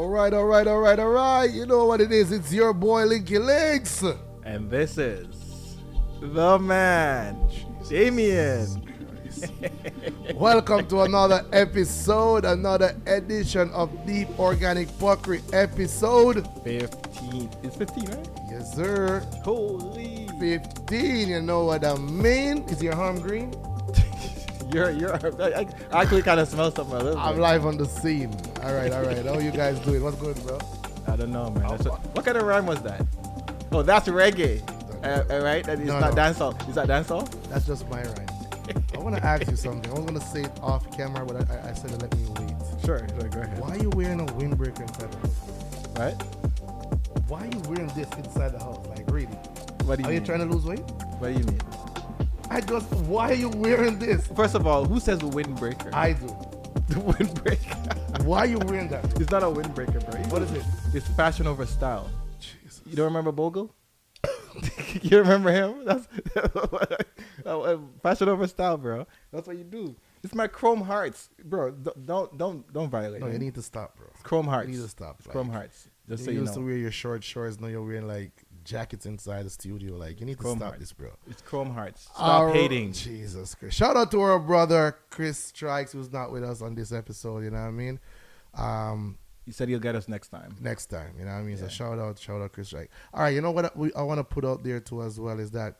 All right. You know what it is. It's your boy Linky Links. And this is the man, Damion. Welcome to another episode, another edition of Deep.Organic.Phuckery episode 15. It's 15, right? Yes, sir. Holy 15. You know what I mean? Is your arm green? I actually kind of smell something a little I'm bit. live on the scene. All right. How you guys doing? What's good, bro? I don't know, man. What kind of rhyme was that? Oh, that's reggae. Right? That is not dancehall. Is that dancehall? That's just my rhyme. I want to ask you something. I was going to say it off camera, but I said let me wait. Sure, go ahead. Why are you wearing a windbreaker inside the house? What? Why are you wearing this inside the house? Like, really? What do you Are you mean? trying to lose weight? What do you mean? Why are you wearing this? First of all, who says windbreaker? I do. The windbreaker. Why are you wearing that? It's not a windbreaker, bro. What is it? It's fashion over style. Jesus. You don't remember Bogle? You remember him? That's fashion over style, bro. That's what you do. It's my chrome hearts, bro. Don't violate. No, me. you need to stop, bro. It's chrome hearts. You need to stop. It's chrome hearts. Just so you you used know. to wear your short shorts. Now you're wearing like jackets inside the studio. Like, you need to Chrome stop hearts. this, bro. It's chrome hearts. Stop hating. Jesus Christ. Shout out to our brother Chris Strikes, who's not with us on this episode. You know what I mean? He said he'll get us next time. Next time, you know what I mean? Yeah. So shout out Chris Strike. All right, you know what I want to put out there too as well is that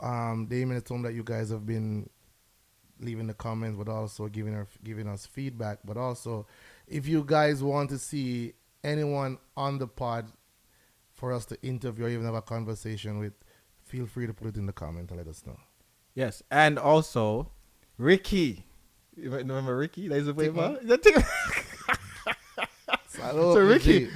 Damion told me that you guys have been leaving the comments, but also giving us feedback. But also, if you guys want to see anyone on the pod for us to interview or even have a conversation with, feel free to put it in the comment and let us know. Yes, and also Ricky. You remember Ricky? That is the paper.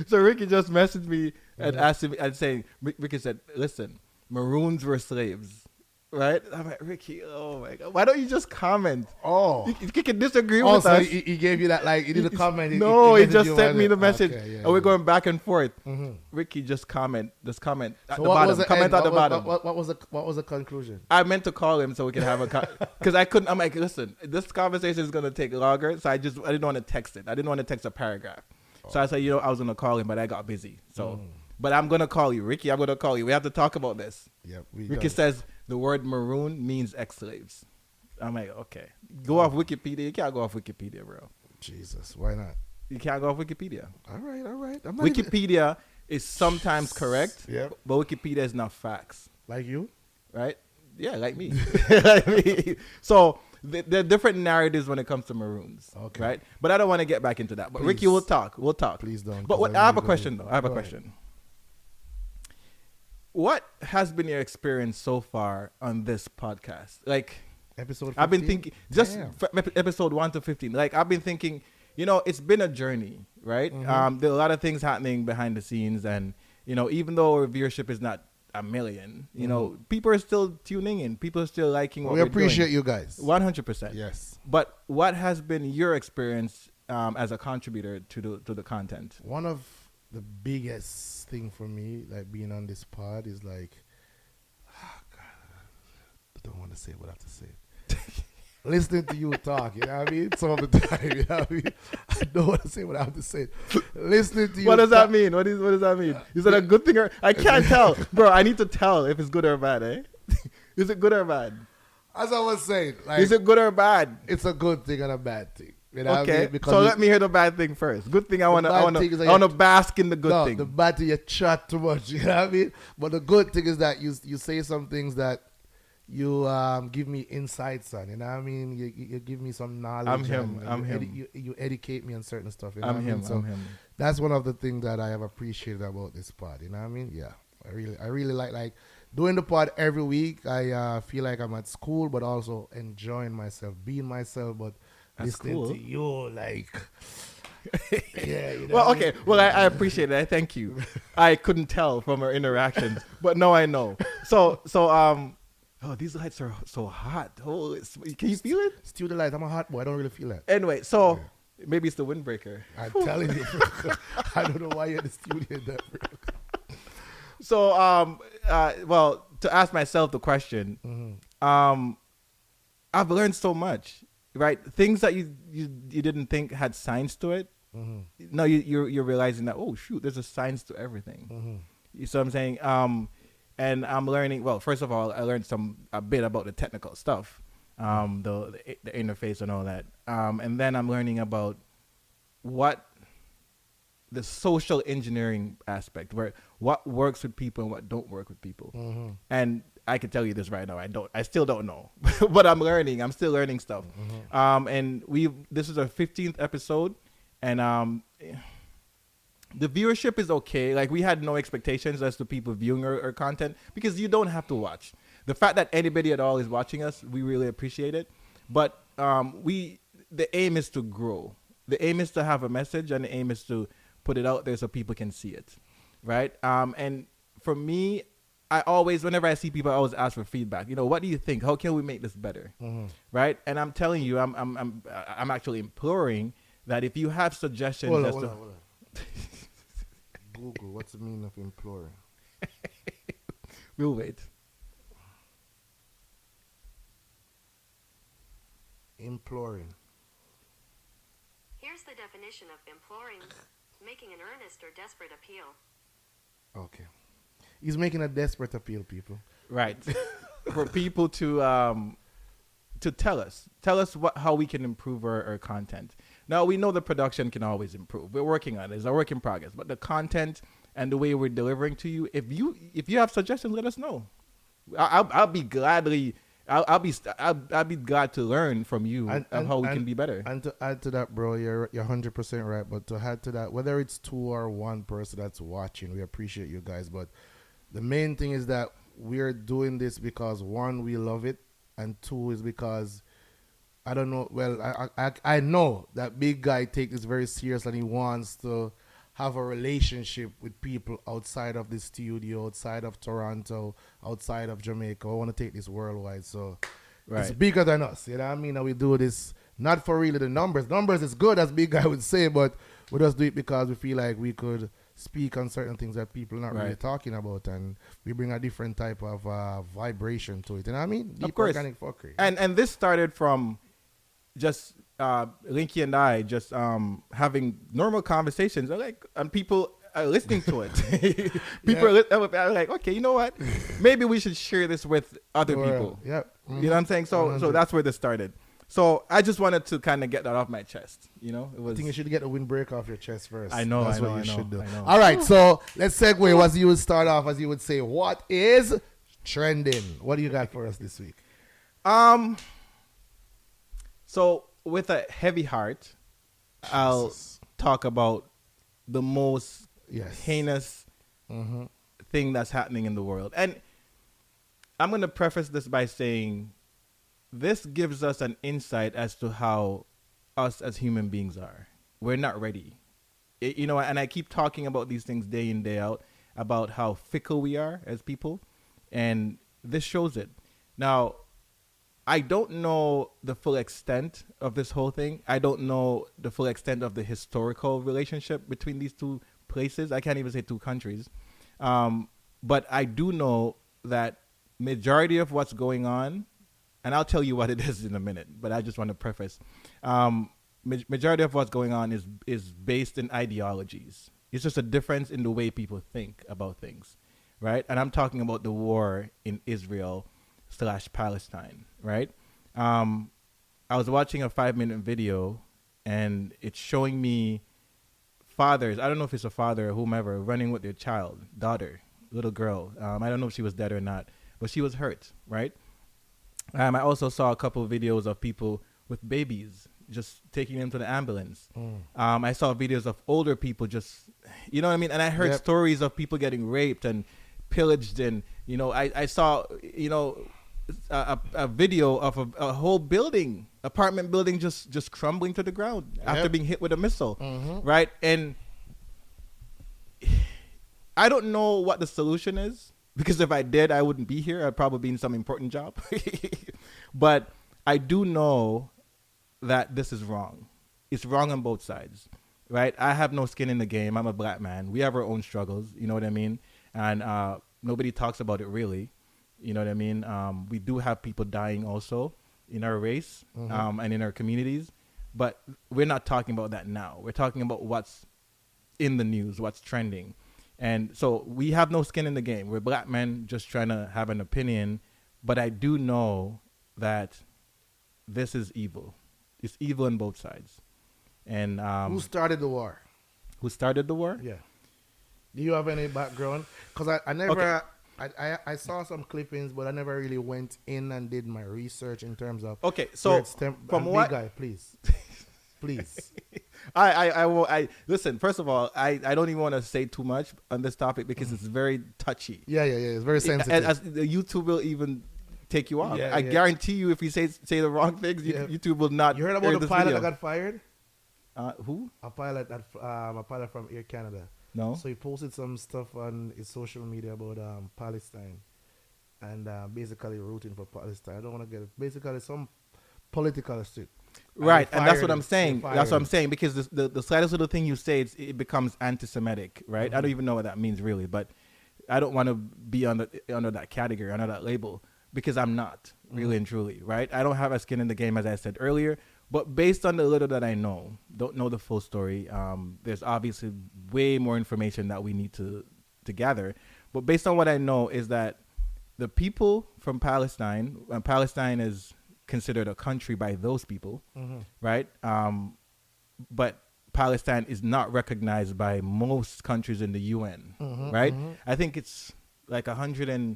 So Ricky just messaged me and asked me and saying, Ricky said, "Listen, Maroons were slaves." Right? I'm like, Ricky, oh my God. Why don't you just comment? Oh. You can disagree with So us. he gave you that, like, he did a comment. He just sent me the message. Okay, yeah, and we're going back and forth. Mm-hmm. Ricky, just comment at the bottom. Comment at the bottom. What was the conclusion? I meant to call him so we can have a because I couldn't. I'm like, listen, this conversation is gonna take longer, so I didn't want to text it. I didn't want to text a paragraph. So I said, I was gonna call him, but I got busy. So, but I'm gonna call you, Ricky. I'm gonna call you. We have to talk about this. Yep. Ricky says the word maroon means ex-slaves. I'm like, okay, go off Wikipedia. You can't go off Wikipedia, bro. Jesus, why not? You can't go off Wikipedia. All right. Wikipedia is sometimes correct, Yep. but Wikipedia is not facts. Like you? Right? Yeah, like me. Like me. So there are different narratives when it comes to maroons. Okay. Right? But I don't want to get back into that. But Please. Ricky, we'll talk. Please don't. But I have a question, though. I have a question. What has been your experience so far on this podcast? Like, Episode 15? I've been thinking, just Damn. episode 1 to 15. Like, I've been thinking, it's been a journey, right? Mm-hmm. There are a lot of things happening behind the scenes. And, even though our viewership is not a million, people are still tuning in. People are still liking what We we're appreciate doing. you guys. 100%. Yes. But what has been your experience as a contributor to the content? One of the biggest thing for me, like being on this pod, is like, God, I don't want to say what I have to say. Listening to you talk, you know what I mean? Some of the time, you know what I mean? I don't want to say what I have to say. Listening to you. What does that mean? What does that mean? Is it a good thing or I can't tell, bro? I need to tell if it's good or bad, eh? Is it good or bad? As I was saying, like, Is it good or bad? it's a good thing and a bad thing. You know what I Okay, mean? Because so let me hear the bad thing first. Good thing I want to bask in the good thing. The bad thing, you chat too much. You know what I mean? But the good thing is that you say some things that you give me insights on. You know what I mean? You give me some knowledge. I'm him. You educate me on certain stuff. You know I'm what I him. mean? So I'm him. that's one of the things that I have appreciated about this pod. You know what I mean? Yeah, I really like doing the pod every week. I feel like I'm at school, but also enjoying myself, being myself, but That's listening cool. to you, like. Yeah, you know Well, what I okay. mean? Well, I appreciate it. I thank you. I couldn't tell from our interactions, but now I know. So, oh, these lights are so hot. Oh, can you feel it? Still the light. I'm a hot boy. I don't really feel that. Anyway, so maybe it's the windbreaker. I'm telling you, bro. I don't know why you're in the studio that, bro. So, well, to ask myself the question, I've learned so much, right? Things that you didn't think had signs to it, now you're realizing that, oh shoot, there's a science to everything. You see what I'm saying? And I'm learning. Well, first of all, I learned a bit about the technical stuff, the interface and all that. And then I'm learning about what the social engineering aspect, where what works with people and what don't work with people. And I can tell you this right now, I still don't know, but I'm learning. I'm still learning stuff. And this is our 15th episode, and the viewership is okay. Like, we had no expectations as to people viewing our content, because you don't have to watch. The fact that anybody at all is watching us, we really appreciate it. But the aim is to grow. The aim is to have a message, and the aim is to put it out there so people can see it, right? And for me, whenever I see people, I always ask for feedback. What do you think? How can we make this better, right? And I'm telling you, I'm actually imploring that if you have suggestions, hold on. Google, what's the meaning of imploring? We'll wait. Imploring. Here's the definition of imploring: making an earnest or desperate appeal. Okay. He's making a desperate appeal, people. Right. For people to tell us how we can improve our content. Now, we know the production can always improve. We're working on it. It's a work in progress. But the content and the way we're delivering to you, if you have suggestions, let us know. I'll be glad to learn from you and how we can be better. And to add to that, bro, you're 100% right. But to add to that, whether it's 2 or 1 person that's watching, we appreciate you guys. But the main thing is that we're doing this because, 1, we love it, and 2 is because, I don't know. Well, I know that big guy takes this very serious, and he wants to have a relationship with people outside of the studio, outside of Toronto, outside of Jamaica. I want to take this worldwide. So it's bigger than us. You know what I mean? And we do this not for really the numbers. Numbers is good, as big guy would say, but we just do it because we feel like we could speak on certain things that people are not really talking about, and we bring a different type of vibration to it. You know what I mean? Deep.Organic.Phuckery. And this started from just Linky and I just having normal conversations, and people are listening to it. People are like, okay, you know what? Maybe we should share this with other people. Yeah. You know what I'm saying? So that's where this started. So I just wanted to kind of get that off my chest. It was. I think you should get the windbreak off your chest first. I know. That's what you should do. I know. All right, so let's segue. As you would start off, as you would say, what is trending? What do you got for us this week? So with a heavy heart, I'll talk about the most heinous thing that's happening in the world. And I'm going to preface this by saying this gives us an insight as to how us as human beings are. We're not ready. And I keep talking about these things day in, day out, about how fickle we are as people. And this shows it. Now, I don't know the full extent of this whole thing. I don't know the full extent of the historical relationship between these two places. I can't even say 2 countries. But I do know that majority of what's going on, and I'll tell you what it is in a minute, but I just want to preface, majority of what's going on is based in ideologies. It's just a difference in the way people think about things, right? And I'm talking about the war in Israel/Palestine, right? I was watching a 5-minute video, and it's showing me fathers, I don't know if it's a father or whomever, running with their daughter, little girl. I don't know if she was dead or not, but she was hurt, right? I also saw a couple of videos of people with babies just taking them to the ambulance. I saw videos of older people just, you know what I mean? And I heard stories of people getting raped and pillaged, and I saw a video of a whole apartment building just crumbling to the ground after being hit with a missile, right? And I don't know what the solution is, because if I did, I wouldn't be here. I'd probably be in some important job. But I do know that this is wrong. It's wrong on both sides, right? I have no skin in the game. I'm a black man. We have our own struggles, you know what I mean? And nobody talks about it really, you know what I mean? We do have people dying also in our race and in our communities. But we're not talking about that now. We're talking about what's in the news, what's trending. And so we have no skin in the game. We're black men just trying to have an opinion. But I do know that this is evil. It's evil on both sides. And Who started the war? who started the war? Yeah. Do you have any background? Because I never, I saw some clippings, but I never really went in and did my research in terms of. Okay, so from what? Big guy, please, please. I listen. First of all, I don't even want to say too much on this topic because it's very touchy. Yeah. It's very sensitive. And as the YouTube will even take you off. Yeah, I yeah. guarantee you, if you say the wrong things, YouTube will not. You heard air about the this pilot video. that got fired? Who? A pilot from Air Canada. No. So he posted some stuff on his social media about Palestine, and basically rooting for Palestine. I don't want to get it. Basically some political shit. Right, they and that's fired what him. I'm saying. They fired That's what I'm him. saying because the slightest little thing you say, it becomes anti-Semitic, right? I don't even know what that means really, but I don't want to be under that category, under that label, because I'm not really and truly, right? I don't have a skin in the game, as I said earlier. But based on the little that I know, don't know the full story. There's obviously way more information that we need to gather. But based on what I know is that the people from Palestine, Palestine is considered a country by those people, right? But Palestine is not recognized by most countries in the UN, right? I think it's like 100 and...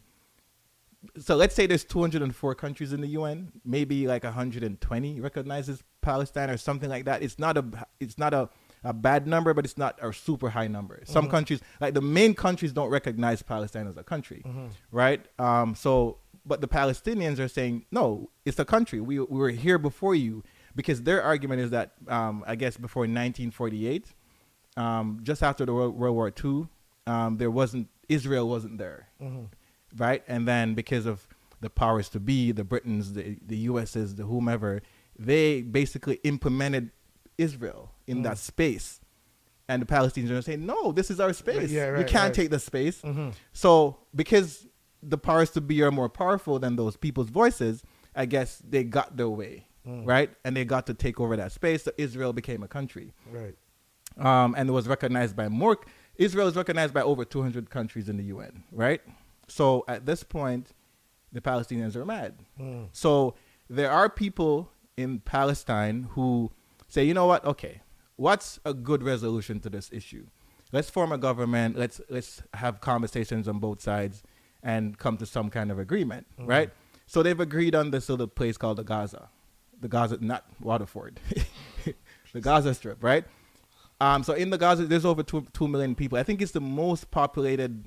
So let's say there's 204 countries in the UN, maybe like 120 recognizes Palestine or something like that. It's not a bad number, but it's not a super high number. Some countries, like the main countries, don't recognize Palestine as a country, right? But the Palestinians are saying, no, it's a country. We were here before you, because their argument is that, I guess before 1948, just after the World War II, Israel wasn't there. Right, and then because of the powers to be, the Britons, the US's, the whomever, they basically implemented Israel in that space, and the Palestinians are saying, "No, this is our space. You can't take the space." So, because the powers to be are more powerful than those people's voices, I guess they got their way, right, and they got to take over that space. So Israel became a country, Right. And it was recognized by more. Israel is recognized by over 200 countries in the UN, right? So at this point, the Palestinians are mad. So there are people in Palestine who say, you know what? Okay, what's a good resolution to this issue? Let's form a government. Let's have conversations on both sides and come to some kind of agreement, right? So they've agreed on this little place called the Gaza, not Waterford, the Gaza Strip, right? So in the Gaza, there's over 2 million people. I think it's the most populated.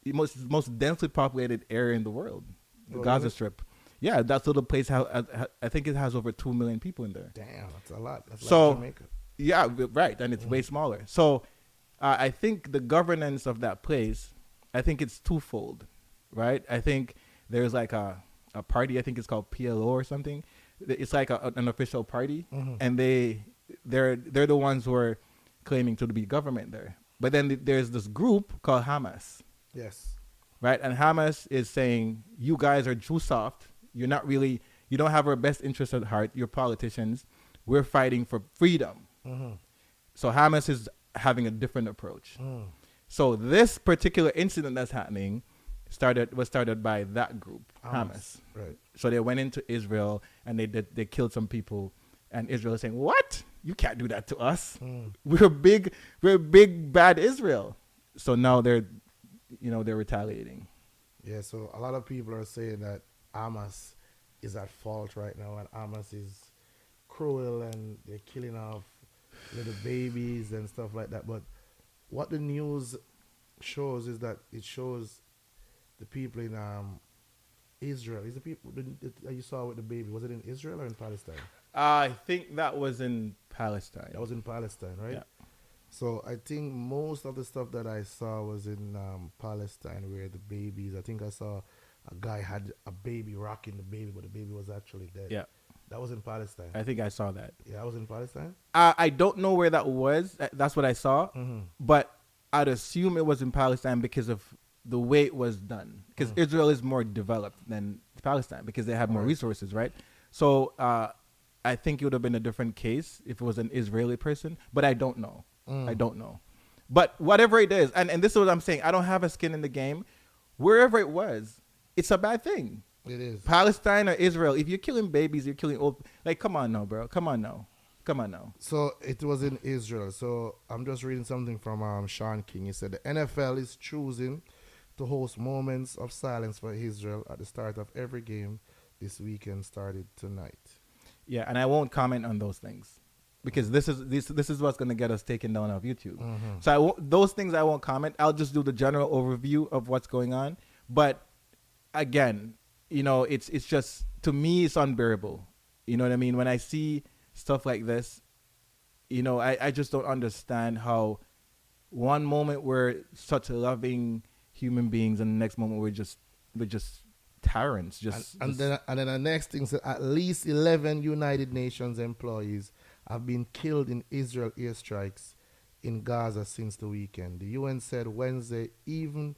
The most densely populated area in the world, the Gaza Strip. Yeah, that little place. I think it has over 2 million people in there. Damn, that's a lot. That's So, like Jamaica. Yeah, right, and it's way smaller. So, I think the governance of that place, I think it's twofold, right? I think there's like a party. I think it's called PLO or something. It's like an official party, and they're the ones who are claiming to be government there. But then there's this group called Hamas. Yes. Right, and Hamas is saying, you guys are too soft. You don't have our best interests at heart. You're politicians. We're fighting for freedom. So Hamas is having a different approach. So this particular incident that's happening was started by that group, Hamas. Right. So they went into Israel and they killed some people, and Israel is saying, what? You can't do that to us. We're big bad Israel. So now they're retaliating. Yeah, so a lot of people are saying that Hamas is at fault right now, and Hamas is cruel and they're killing off little babies and stuff like that. But what the news shows is that it shows the people in Israel. Is the people that you saw with the baby, was it in Israel or in Palestine? I think that was in Palestine. That was in Palestine, right? Yeah. So I think most of the stuff that I saw was in Palestine, where the babies, I think I saw a guy had a baby rocking the baby, but the baby was actually dead. Yeah. That was in Palestine. I think I saw that. Yeah, that was in Palestine? I don't know where that was. That's what I saw. But I'd assume it was in Palestine because of the way it was done. Because Israel is more developed than Palestine because they have more resources, right? So I think it would have been a different case if it was an Israeli person, but I don't know. I don't know. But whatever it is, and this is what I'm saying, I don't have a skin in the game. Wherever it was, it's a bad thing. It is. Palestine or Israel, if you're killing babies, you're killing old. Like, come on now, bro. Come on now. So it was in Israel. So I'm just reading something from Sean King. He said the NFL is choosing to host moments of silence for Israel at the start of every game this weekend started tonight. Yeah, and I won't comment on those things because this is what's going to get us taken down off YouTube. So those things I won't comment. I'll just do the general overview of what's going on. But again, you know, it's just, to me, it's unbearable. You know what I mean? When I see stuff like this, you know, I just don't understand how one moment we're such loving human beings and the next moment we're just tyrants. And then the next thing said at least 11 United Nations employees have been killed in Israel airstrikes in Gaza since the weekend. The UN said Wednesday, even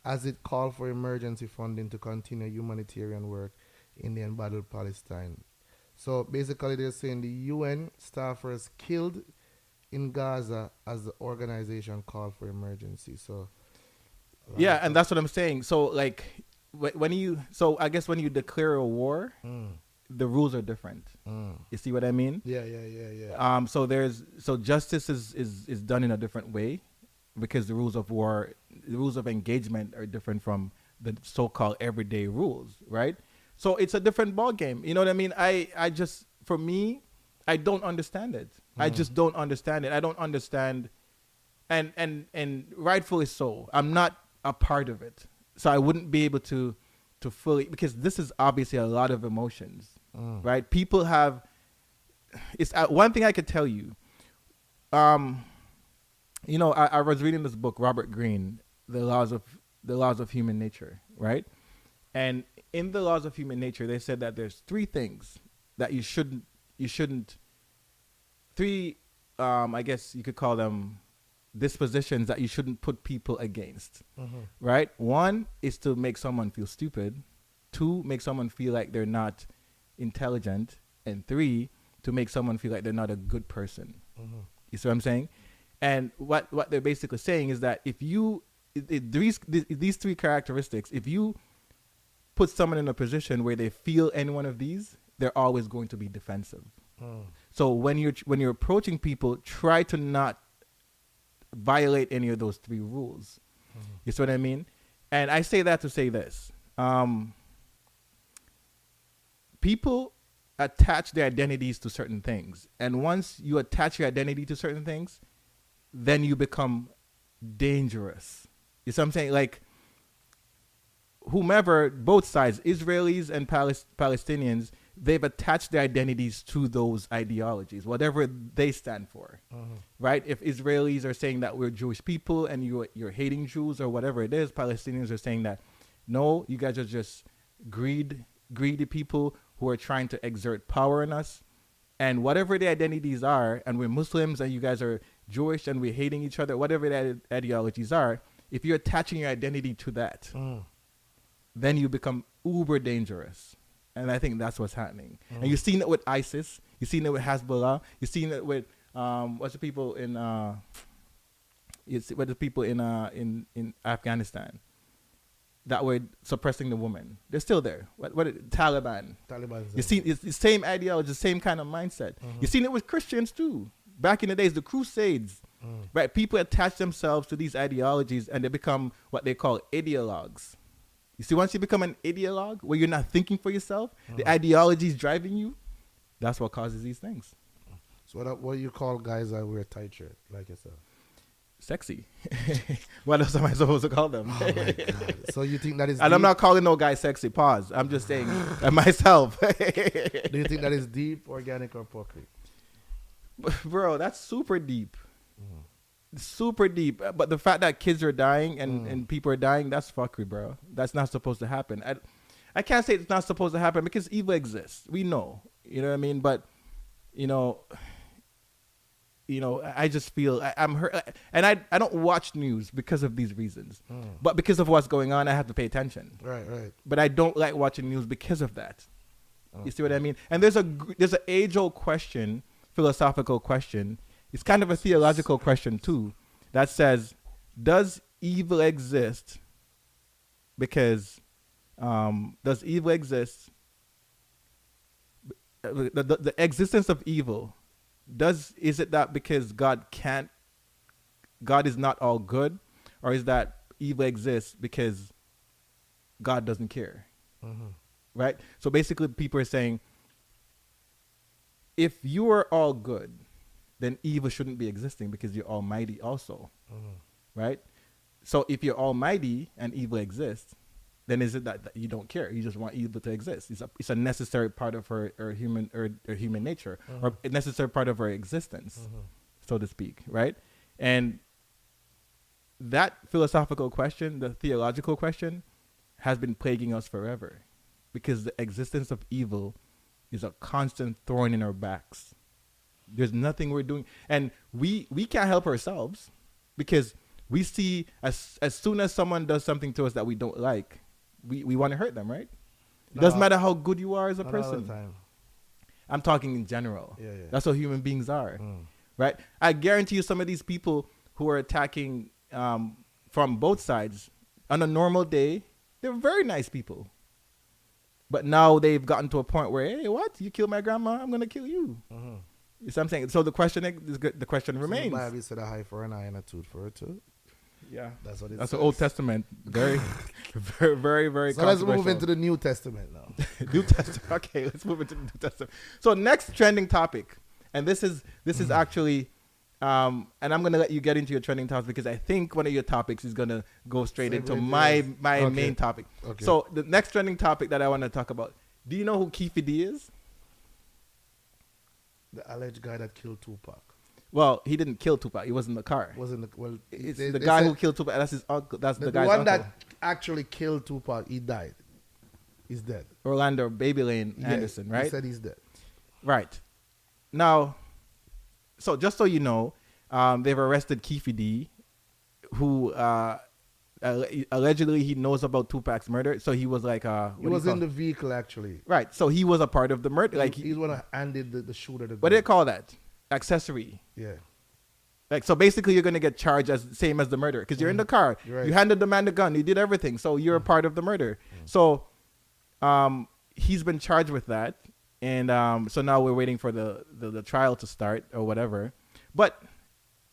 as it called for emergency funding to continue humanitarian work in the embattled Palestine. So basically they're saying the UN staffers killed in Gaza as the organization called for emergency. So yeah, and that's what I'm saying. So like I guess when you declare a war, the rules are different. You see what I mean? Yeah. So justice is done in a different way because the rules of war, the rules of engagement are different from the so-called everyday rules, right? So it's a different ball game. You know what I mean? I just, for me, I don't understand it. I just don't understand it. I don't understand, and rightfully so. I'm not a part of it, so I wouldn't be able to fully, because this is obviously a lot of emotions, right? People have. It's one thing I could tell you. You know, I was reading this book, Robert Greene, The Laws of Human Nature, right? And in the Laws of Human Nature, they said that there's three things that you shouldn't. Three, I guess you could call them dispositions that you shouldn't put people against, right? One is to make someone feel stupid. Two, make someone feel like they're not intelligent. And three, to make someone feel like they're not a good person. You see what I'm saying? And what they're basically saying is that if you, these three characteristics, if you put someone in a position where they feel any one of these, they're always going to be defensive. So when you're approaching people, try to not violate any of those three rules. You see what I mean? And I say that to say this. People attach their identities to certain things. And once you attach your identity to certain things, then you become dangerous. You see what I'm saying? Like, whomever, both sides, Israelis and Palestinians, they've attached their identities to those ideologies, whatever they stand for, right? If Israelis are saying that we're Jewish people and you're hating Jews or whatever it is, Palestinians are saying that, no, you guys are just greedy people who are trying to exert power on us. And whatever the identities are, and we're Muslims and you guys are Jewish and we're hating each other, whatever the ideologies are, if you're attaching your identity to that, then you become uber dangerous. And I think that's what's happening. And you've seen it with ISIS. You've seen it with Hezbollah. You've seen it with what's the people in Afghanistan that were suppressing the woman. They're still there. Taliban. You see, it's the same ideology, the same kind of mindset. You've seen it with Christians too. Back in the days, the Crusades, right? People attach themselves to these ideologies and they become what they call ideologues. You see, once you become an ideologue, where you're not thinking for yourself, the ideology is driving you, that's what causes these things. So what do you call guys that wear tight shirt like yourself? Sexy. What else am I supposed to call them? Oh my God. So you think that is And I'm not calling no guy sexy, pause. I'm just saying myself. Do you think that is deep, organic, or phuckery? Bro, that's super deep. Super deep. But the fact that kids are dying and people are dying, that's fuckery, bro. That's not supposed to happen. I can't say it's not supposed to happen because evil exists. We know. You know what I mean? But, you know, I just feel I'm hurt. And I don't watch news because of these reasons. But because of what's going on, I have to pay attention. Right. But I don't like watching news because of that. You see what I mean? And there's an age-old question, philosophical question. It's kind of a theological question too, that says, does evil exist because does evil exist? The existence of evil, is it that because God is not all good, or is that evil exists because God doesn't care? Right? So basically people are saying, if you are all good, then evil shouldn't be existing because you're almighty also. Right? So if you're almighty and evil exists, then is it that you don't care? You just want evil to exist. It's a necessary part of our human nature, or a necessary part of our existence, so to speak, right? And that philosophical question, the theological question, has been plaguing us forever, because the existence of evil is a constant thorn in our backs. There's nothing we're doing, and we can't help ourselves, because we see as soon as someone does something to us that we don't like, we want to hurt them, right? It doesn't matter how good you are as a person. All the time. I'm talking in general. Yeah. That's how human beings are, right? I guarantee you some of these people who are attacking from both sides, on a normal day, they're very nice people. But now they've gotten to a point where, hey, what? You killed my grandma, I'm going to kill you. You see what I'm saying? So the question remains. The Bible said a eye for an eye and a tooth for a tooth. Yeah, that's what it that's says. the Old Testament. Very, very, very, very. So let's move into the New Testament now. New Testament. Okay, let's move into the New Testament. So next trending topic, and this is actually, and I'm gonna let you get into your trending topic, because I think one of your topics is gonna go straight into my main topic. Okay. So the next trending topic that I want to talk about. Do you know who Keefe D is? The alleged guy that killed Tupac. Well, he didn't kill Tupac. He was in the car. It's the guy who killed Tupac. That's his uncle. That's the guy's one uncle. that actually killed Tupac. He died. He's dead. Orlando Baby Lane Anderson, right? He said he's dead. Right. Now, so just so you know, they've arrested Keefe D, who allegedly he knows about Tupac's murder. So he was like, he was in the vehicle actually. Right. So he was a part of the murder. Like he's one who handed the shooter the gun. What do they call that? Accessory. Yeah. Like, so basically you're going to get charged as same as the murder, because you're in the car. Right. You handed the man the gun. You did everything. So you're a part of the murder. So he's been charged with that. And so now we're waiting for the trial to start or whatever. But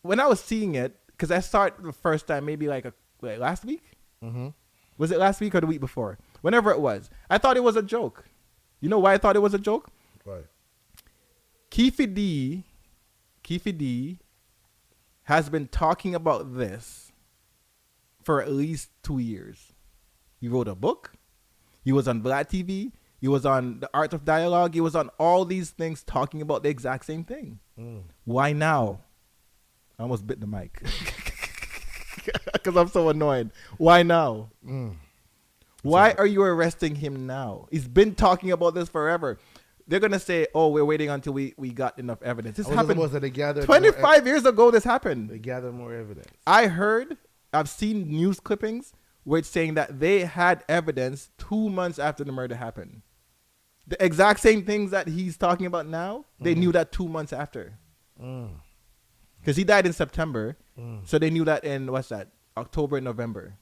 when I was seeing it, because I saw it the first time maybe like last week. Was it last week or the week before? Whenever it was. I thought it was a joke. You know why I thought it was a joke? Why? Keefe D has been talking about this for at least 2 years. He wrote a book. He was on Black TV. He was on The Art of Dialogue. He was on all these things talking about the exact same thing. Why now? I almost bit the mic because I'm so annoyed. Why now? Why are you arresting him now? He's been talking about this forever. They're going to say, oh, we're waiting until we got enough evidence. This happened 25 years ago. This happened. They gathered more evidence. I've seen news clippings where it's saying that they had evidence 2 months after the murder happened. The exact same things that he's talking about now, they knew that 2 months after. Because he died in September. So they knew that in, October and November.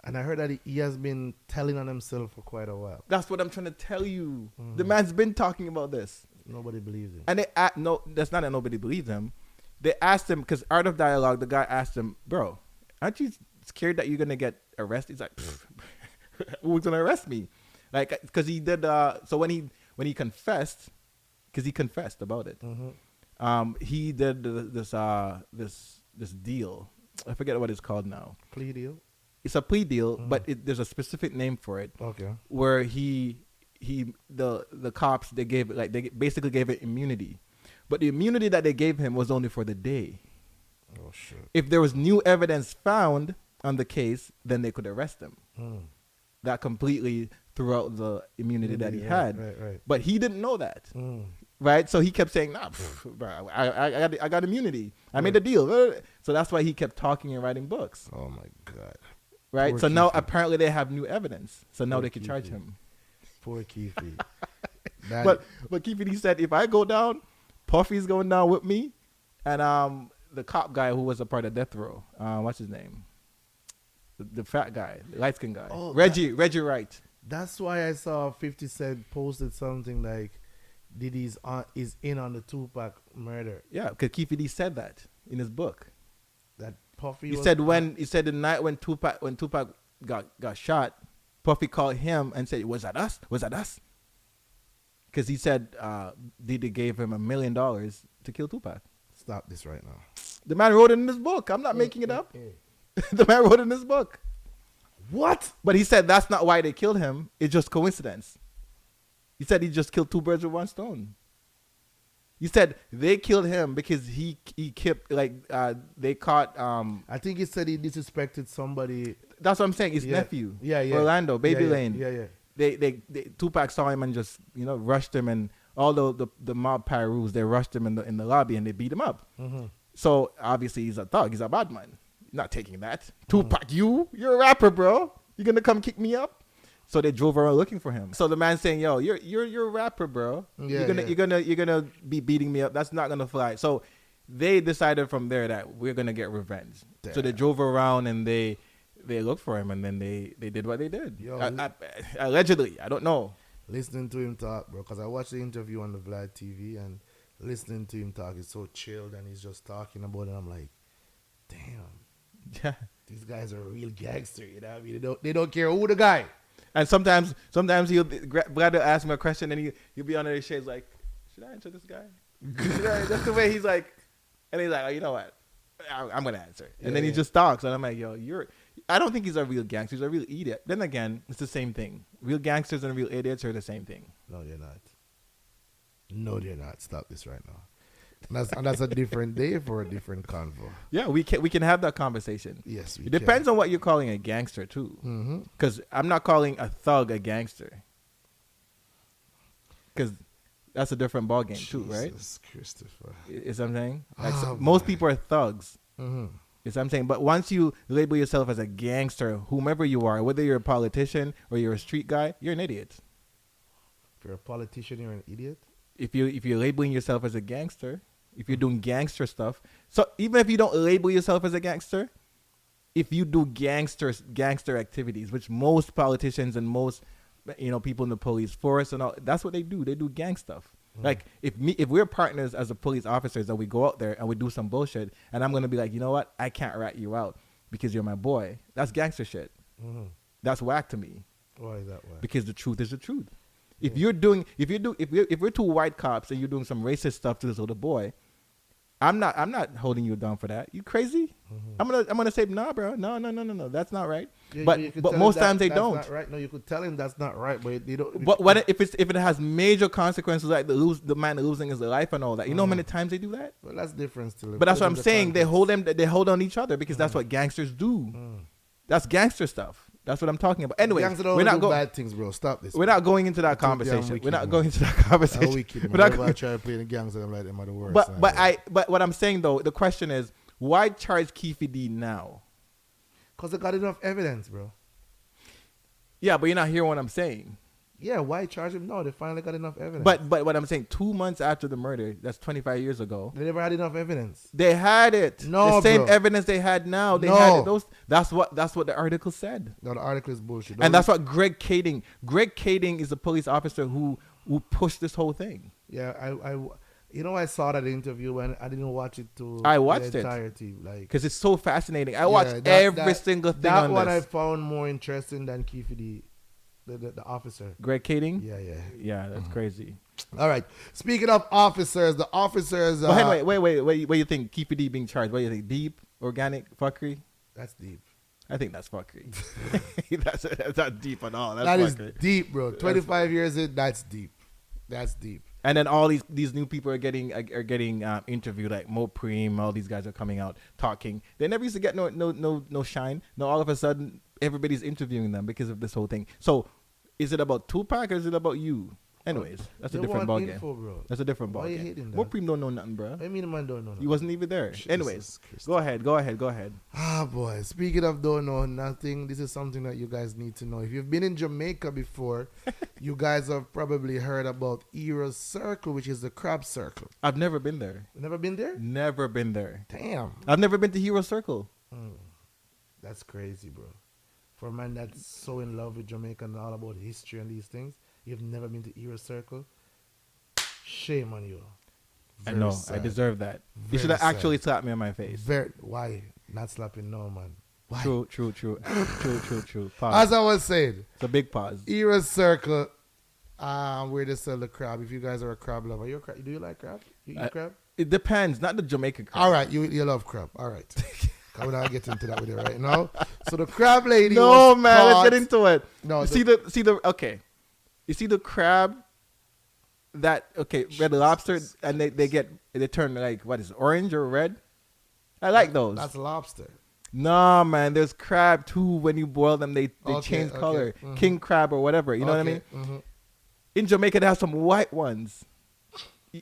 And I heard that he has been telling on himself for quite a while. That's what I'm trying to tell you. The man's been talking about this. Nobody believes him. And no, that's not that nobody believes him. They asked him, because Art of Dialogue, the guy asked him, bro, aren't you scared that you're going to get arrested? He's like, who's going to arrest me? Like, because he did, so when he confessed, because he confessed about it, he did this deal. I forget what it's called now. Plea deal? It's a plea deal, but there's a specific name for it. Okay. Where the cops, they basically gave it immunity, but the immunity that they gave him was only for the day. Oh shit! If there was new evidence found on the case, then they could arrest him. That completely threw out the immunity that he had. Right. But he didn't know that. Right? So he kept saying, nah, bro, I got immunity. I made a deal. So that's why he kept talking and writing books. Oh my God. Right? Poor so Keefe. now apparently they have new evidence. So now Poor they can Keefe. charge him. Poor Keefe. But Keith D said, if I go down, Puffy's going down with me, and the cop guy who was a part of Death Row, what's his name? The fat guy, the light skinned guy, Reggie Wright. That's why I saw 50 Cent posted something like, Diddy's is in on the Tupac murder. Yeah, because Keith D said that in his book. That Puffy. He said the night when Tupac got shot, Puffy called him and said, "Was that us? Was that us?" Because he said Diddy gave him $1 million to kill Tupac. Stop this right now. The man wrote it in his book. I'm not making it up. The man wrote it in his book. What? But he said that's not why they killed him. It's just coincidence. He said he just killed two birds with one stone. He said they killed him because he kept they caught. I think he said he disrespected somebody. That's what I'm saying. His nephew. Yeah. Orlando, Baby Lane. Yeah. They Tupac saw him and just rushed him, and all the mob pyrus, they rushed him in the lobby and they beat him up. Mm-hmm. So obviously he's a thug. He's a bad man. Not taking that. Tupac, you're a rapper, bro. You gonna come kick me up? So they drove around looking for him. So the man saying, "Yo, you're a rapper, bro. You're gonna be beating me up. That's not gonna fly." So they decided from there that we're gonna get revenge. Damn. So they drove around and they looked for him, and then they did what they did. Yo, allegedly, I don't know. Listening to him talk, bro, because I watched the interview on the Vlad TV, and listening to him talk, he's so chilled, and he's just talking about it. I'm like, damn, yeah, these guys are a real gangster. You know what I mean? They don't care who the guy. And sometimes Vlad will ask me a question, and he'll be under his shades like, should I answer this guy? That's the way he's like, and he's like, oh, you know what? I'm gonna answer. And then he just talks, and I'm like, yo, I don't think he's a real gangster. He's a real idiot. Then again, it's the same thing. Real gangsters and real idiots are the same thing. No, they're not. No, they're not. Stop this right now. And that's a different day for a different convo. Yeah, we can have that conversation. Yes, we It depends on what you're calling a gangster too. Because I'm not calling a thug a gangster. Because that's a different ballgame too, right? Jesus Christopher. Is what I'm saying? Like, most people are thugs. Is what I'm saying. But once you label yourself as a gangster, whomever you are, whether you're a politician or you're a street guy, you're an idiot. If you're a politician, you're an idiot? If you're labeling yourself as a gangster, if you're doing gangster stuff, so even if you don't label yourself as a gangster, if you do gangster activities, which most politicians and most people in the police force and all, that's what they do. They do gang stuff. Like if we're partners as a police officers and we go out there and we do some bullshit, and I'm gonna be like, you know what, I can't rat you out because you're my boy. That's gangster shit. That's whack to me. Why is that whack? Because the truth is the truth. If we're two white cops and you're doing some racist stuff to this little boy, I'm not holding you down for that. You crazy? I'm gonna say, nah, bro, no, that's not right. Yeah, but most times they don't. Not right. No, you could tell him that's not right, but they don't. But if it has major consequences, like the man losing his life and all that, you know how many times they do that? Well, that's different still. But that's what I'm saying. They hold on each other because that's what gangsters do. That's gangster stuff. That's what I'm talking about. Anyway, we're not going bad things, bro. Stop this. We're not going into that conversation. We're not going into that conversation. We're not going to try to play the gangs and like them are the worst. But what I'm saying though, the question is, why charge Keefe D now? Because they got enough evidence, bro. Yeah, but you're not hearing what I'm saying. Yeah, why charge him? No, they finally got enough evidence. But what I'm saying, 2 months after the murder, that's 25 years ago. They never had enough evidence. They had it. No, the same bro. evidence they had now. They had it. That's what the article said. No, the article is bullshit. And that's what Greg Kading is a police officer who pushed this whole thing. Yeah, I saw that interview and I didn't watch it I watched the entirety, like, because it's so fascinating. I watched every single thing that on one this. I found more interesting than Keefe D. The officer. Greg Kading? Yeah, that's crazy. All right. Speaking of officers, the officers... wait. What do you think? Keefe D being charged. What do you think? Deep.Organic.Phuckery? That's deep. I think that's fuckery. that's not deep at all. That is deep, bro. 25 years in, that's deep. That's deep. And then all these new people are getting interviewed, like Mo Preem. All these guys are coming out talking. They never used to get no shine. Now all of a sudden everybody's interviewing them because of this whole thing. So is it about Tupac or is it about you? Anyways, that's a They different want ballgame. info, bro. That's a different Why you ballgame. hating that? More Preem don't know nothing, bro. I mean, the man don't know. He wasn't even there. Jesus Anyways, Christ. go ahead. Ah, boy. Speaking of don't know nothing, this is something that you guys need to know. If you've been in Jamaica before, you guys have probably heard about Era's Circle, which is the crab circle. I've never been there. Never been there? Never been there. Damn. I've never been to Hero Circle. That's crazy, bro. For a man that's so in love with Jamaica and all about history and these things, you've never been to Era's Circle? Shame on you. I Very know. sad. I deserve that. You Very should have sad. actually slapped me on my face. Why? Not slapping, no, man. Why? True. True. Pause. As I was saying, It's a big pause. Era's Circle, where they sell the crab. If you guys are a crab lover, do you like crab? You eat crab? It depends. Not the Jamaican crab. All right, you love crab. All right. I'm not get into that with you right now. So the crab lady. No, was man. caught- Let's get into it. No, You see the okay. You see the crab that red lobster and they turn like what is it, orange or red? I like those. That's lobster. Nah, man. There's crab too. When you boil them, they change color. Mhm. King crab or whatever. You know what I mean? Mm-hmm. In Jamaica, they have some white ones.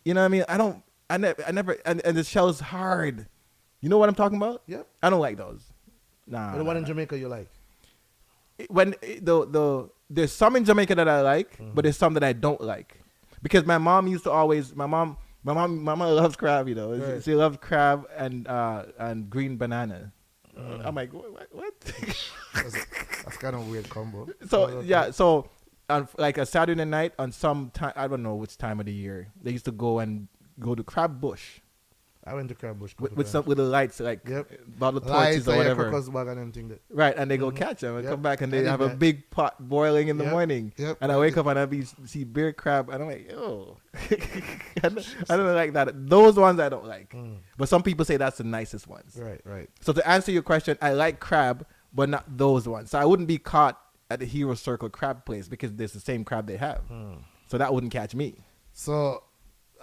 You know what I mean? I never, and the shell is hard. You know what I'm talking about? Yep. I don't like those. Nah. But the one in Jamaica you like? There's some in Jamaica that I like, Mm-hmm. but there's some that I don't like, because my mom used to always my mom loves crab. You know, Right. she loves crab and green banana. I'm like, what? That's kind of a weird combo. So yeah, so on like a Saturday night on some time, I don't know which time of the year, they used to go to Crab Bush I went to Crab Bush. with the lights like Yep. about the lights torches or whatever. crocus bag and them thing that. Right, and they go catch them and Yep. come back and I they did have a that. big pot boiling in the Yep. morning. Yep. And I wake up and I see beer crab and I'm like, oh, I don't like that. Those ones I don't like. But some people say that's the nicest ones. Right. So to answer your question, I like crab, but not those ones. So I wouldn't be caught at the Hero Circle crab place because there's the same crab they have. So that wouldn't catch me. So,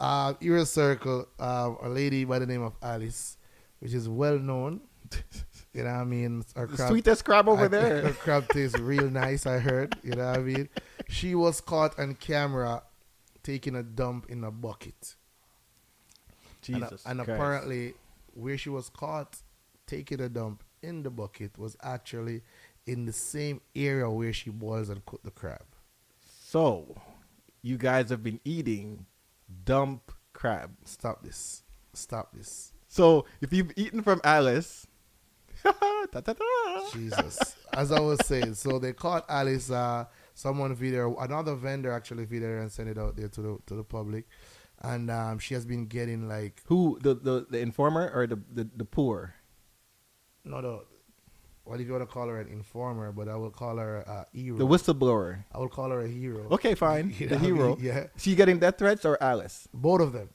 Era Circle, a lady by the name of Alice, which is well known. You know what I mean? Her The sweetest crab over there. Her crab tastes real nice, I heard. You know what I mean? She was caught on camera taking a dump in a bucket. Jesus And Christ. apparently, where she was caught taking a dump in the bucket was actually in the same area where she boils and cook the crab. So, you guys have been eating dump crab. Stop this. So, if you've eaten from Alice, Jesus. As I was saying, so they caught Alice. Someone video, another vendor actually video and sent it out there to the public, and she has been getting like who the informer or the poor? What if you want to call her an informer, but I will call her a hero. The whistleblower. I will call her a hero. Okay, fine. You The know what I hero. mean? Yeah. She getting death threats or Alice? Both of them.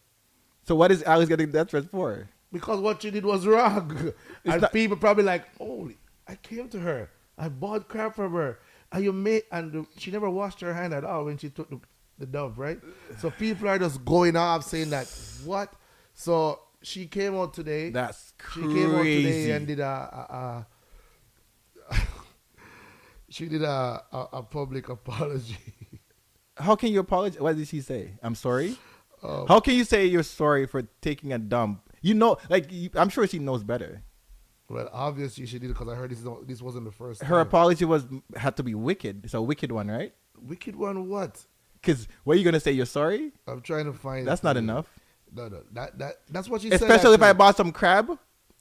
So what is Alice getting death threats for? Because what she did was wrong. And not- people probably like, holy, I came to her. I bought crab from her. And she never washed her hand at all when she took the dump, right? So people are just going off saying that, what? So she came out today. That's She crazy. came out today and did she did a public apology. How can you apologize? What did she say? I'm sorry? Um, How can you say you're sorry for taking a dump? You know, I'm sure she knows better. Well, obviously she did because I heard this wasn't the first Her time. apology had to be wicked. It's a wicked one, right? Wicked one what? Because what are you going to say? You're sorry? I'm trying to find That's it not for you. enough. No, that's what she said. Especially if I actually. bought some crab.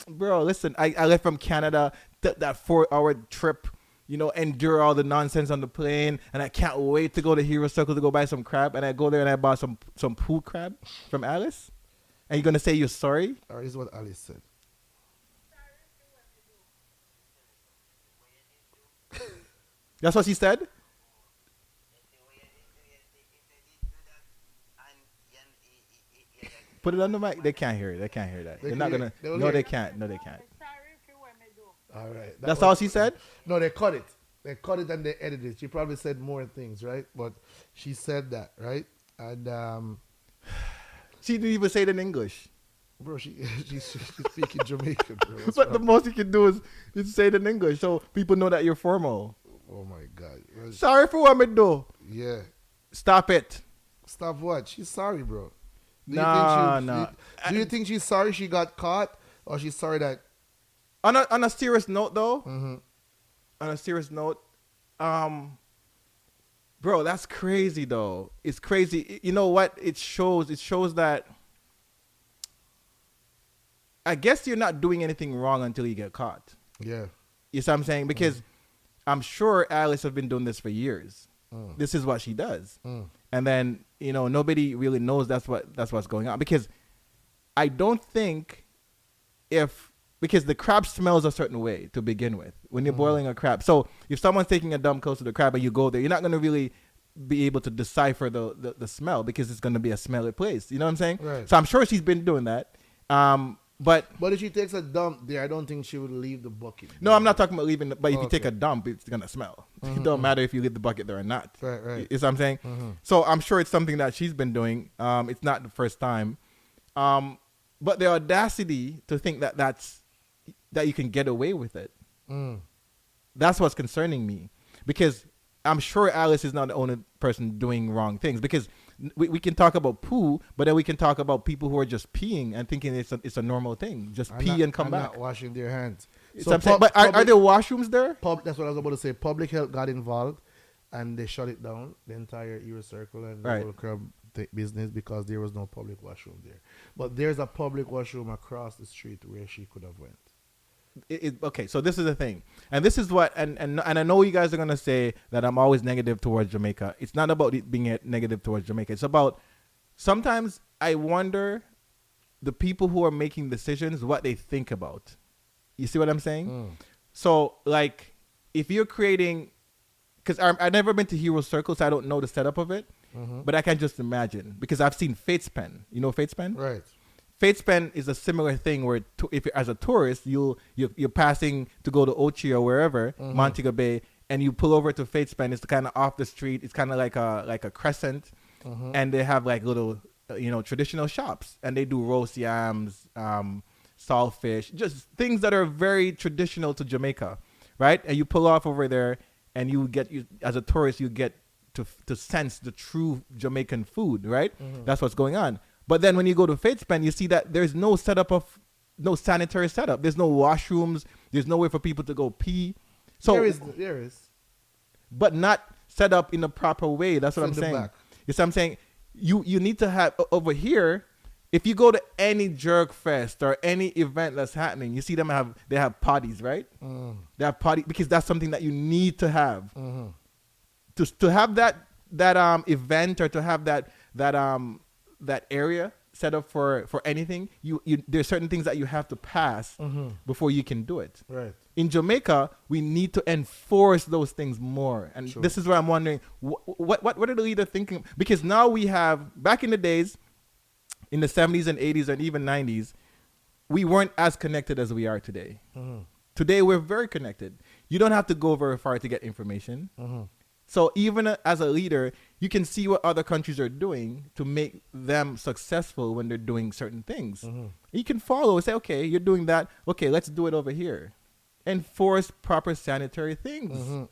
Bro, listen, I left from Canada, that 4-hour trip, endure all the nonsense on the plane, and I can't wait to go to Hero Circle to go buy some crab, and I go there and I bought some Pooh Crab from Alice, and you're going to say you're sorry? All right, this is what Alice said. That's what she said? Put it on the mic. They can't hear it. They can't hear that. They They're not can going hear- to. they'll No, hear they it. can't. No, they can't. All right. That's was- all she said? No, they cut it. They cut it and they edited it. She probably said more things, right? But she said that, right? And She didn't even say it in English. bro, she's speaking Jamaican, bro. What's But the wrong? most you can do is say it in English so people know that you're formal. Oh my God. Well, Sorry for what I do. yeah. Stop it. Stop what? She's sorry, bro. Do you Nah, think nah. Do you think she's sorry she got caught, or she's sorry that? On a serious note, though, Mm-hmm. on a serious note, bro, that's crazy, though. It's crazy. You know what? It shows that I guess you're not doing anything wrong until you get caught. Yeah. You see what I'm saying? Because I'm sure Alice has been doing this for years. Mm. This is what she does. Mm. And then, nobody really knows that's what's going on. Because I don't think because the crab smells a certain way to begin with when you're boiling a crab. So if someone's taking a dump close to the crab and you go there, you're not going to really be able to decipher the smell because it's going to be a smelly place. You know what I'm saying? Right. So I'm sure she's been doing that. But if she takes a dump there, I don't think she would leave the bucket. no, I'm not talking about leaving. But if you take Okay. a dump, it's gonna smell. It don't matter if you leave the bucket there or not. Right. You see what I'm saying? So I'm sure it's something that she's been doing. It's not the first time. But the audacity to think that you can get away with it. Mm. That's what's concerning me, because I'm sure Alice is not the only person doing wrong things. Because we can talk about poo, but then we can talk about people who are just peeing and thinking it's a normal thing. Just pee and come back. Not washing their hands. So but are there washrooms there? That's what I was about to say. Public health got involved, and they shut it down, the entire Euro Circle and the Right. whole crab business, because there was no public washroom there. But there's a public washroom across the street where she could have went. Okay, so this is the thing, and this is what, and I know you guys are gonna say that I'm always negative towards Jamaica. It's not about it being negative towards Jamaica. It's about, sometimes I wonder the people who are making decisions what they think about. You see what I'm saying? So like, if you're creating, because I've never been to Hero Circle, so I don't know the setup of it, but I can just imagine, because I've seen Fate's Pen. You know Fate's Pen? Right. Fate's Pen is a similar thing where if you're, as a tourist, you're passing to go to Ochi or wherever, Montego Bay, and you pull over to Fate's Pen. It's kind of off the street. It's kind of like a crescent, and they have like little traditional shops, and they do roast yams, saltfish, just things that are very traditional to Jamaica, right? And you pull off over there, and as a tourist, you get to sense the true Jamaican food, right? That's what's going on. But then when you go to Fate's Pen, you see that there's no sanitary setup. There's no washrooms. There's nowhere for people to go pee. So there is. But not set up in the proper way. That's what I'm saying. Back. You see what I'm saying? You need to have, over here, if you go to any jerk fest or any event that's happening, you see they have potties, right? They have potty, because that's something that you need to have. To have that event, or to have that area set up for anything, there's certain things that you have to pass before you can do it. Right. In Jamaica, we need to enforce those things more. And this is where I'm wondering, what are the leaders thinking? Because now we have, back in the days, in the 70s and 80s and even 90s, we weren't as connected as we are today. Today, we're very connected. You don't have to go very far to get information. So even as a leader, you can see what other countries are doing to make them successful when they're doing certain things. You can follow and say, okay, you're doing that. Okay, let's do it over here. Enforce proper sanitary things.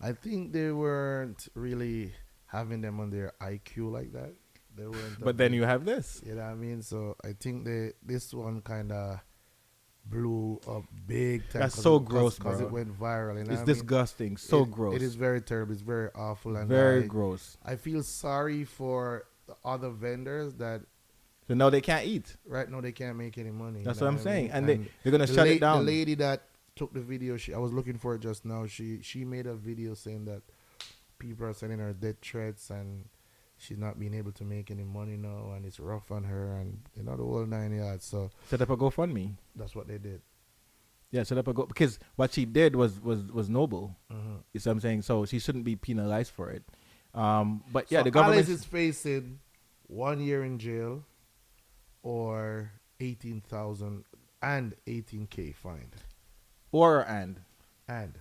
I think they weren't really having them on their IQ like that. They weren't. But then you have this. You know what I mean? So I think this one kind of blew up big time. That's so gross, because bro. it went viral. You know It's what I mean? disgusting. So gross. It is very terrible. It's very awful. And Very gross. I feel sorry for the other vendors that So now they can't eat. right now they can't make any money. That's you know what I'm saying. I mean? And they're going to shut it down. The lady that took the video, I was looking for it just now. She made a video saying that people are sending her death threats and she's not being able to make any money now, and it's rough on her, and the whole 9 yards. So Set up a GoFundMe. that's what they did. Yeah, set up a because what she did was noble. You see what I'm saying? So she shouldn't be penalized for it. But yeah, So the government Alice is facing 1 year in jail or 18,000 and 18K fined. and And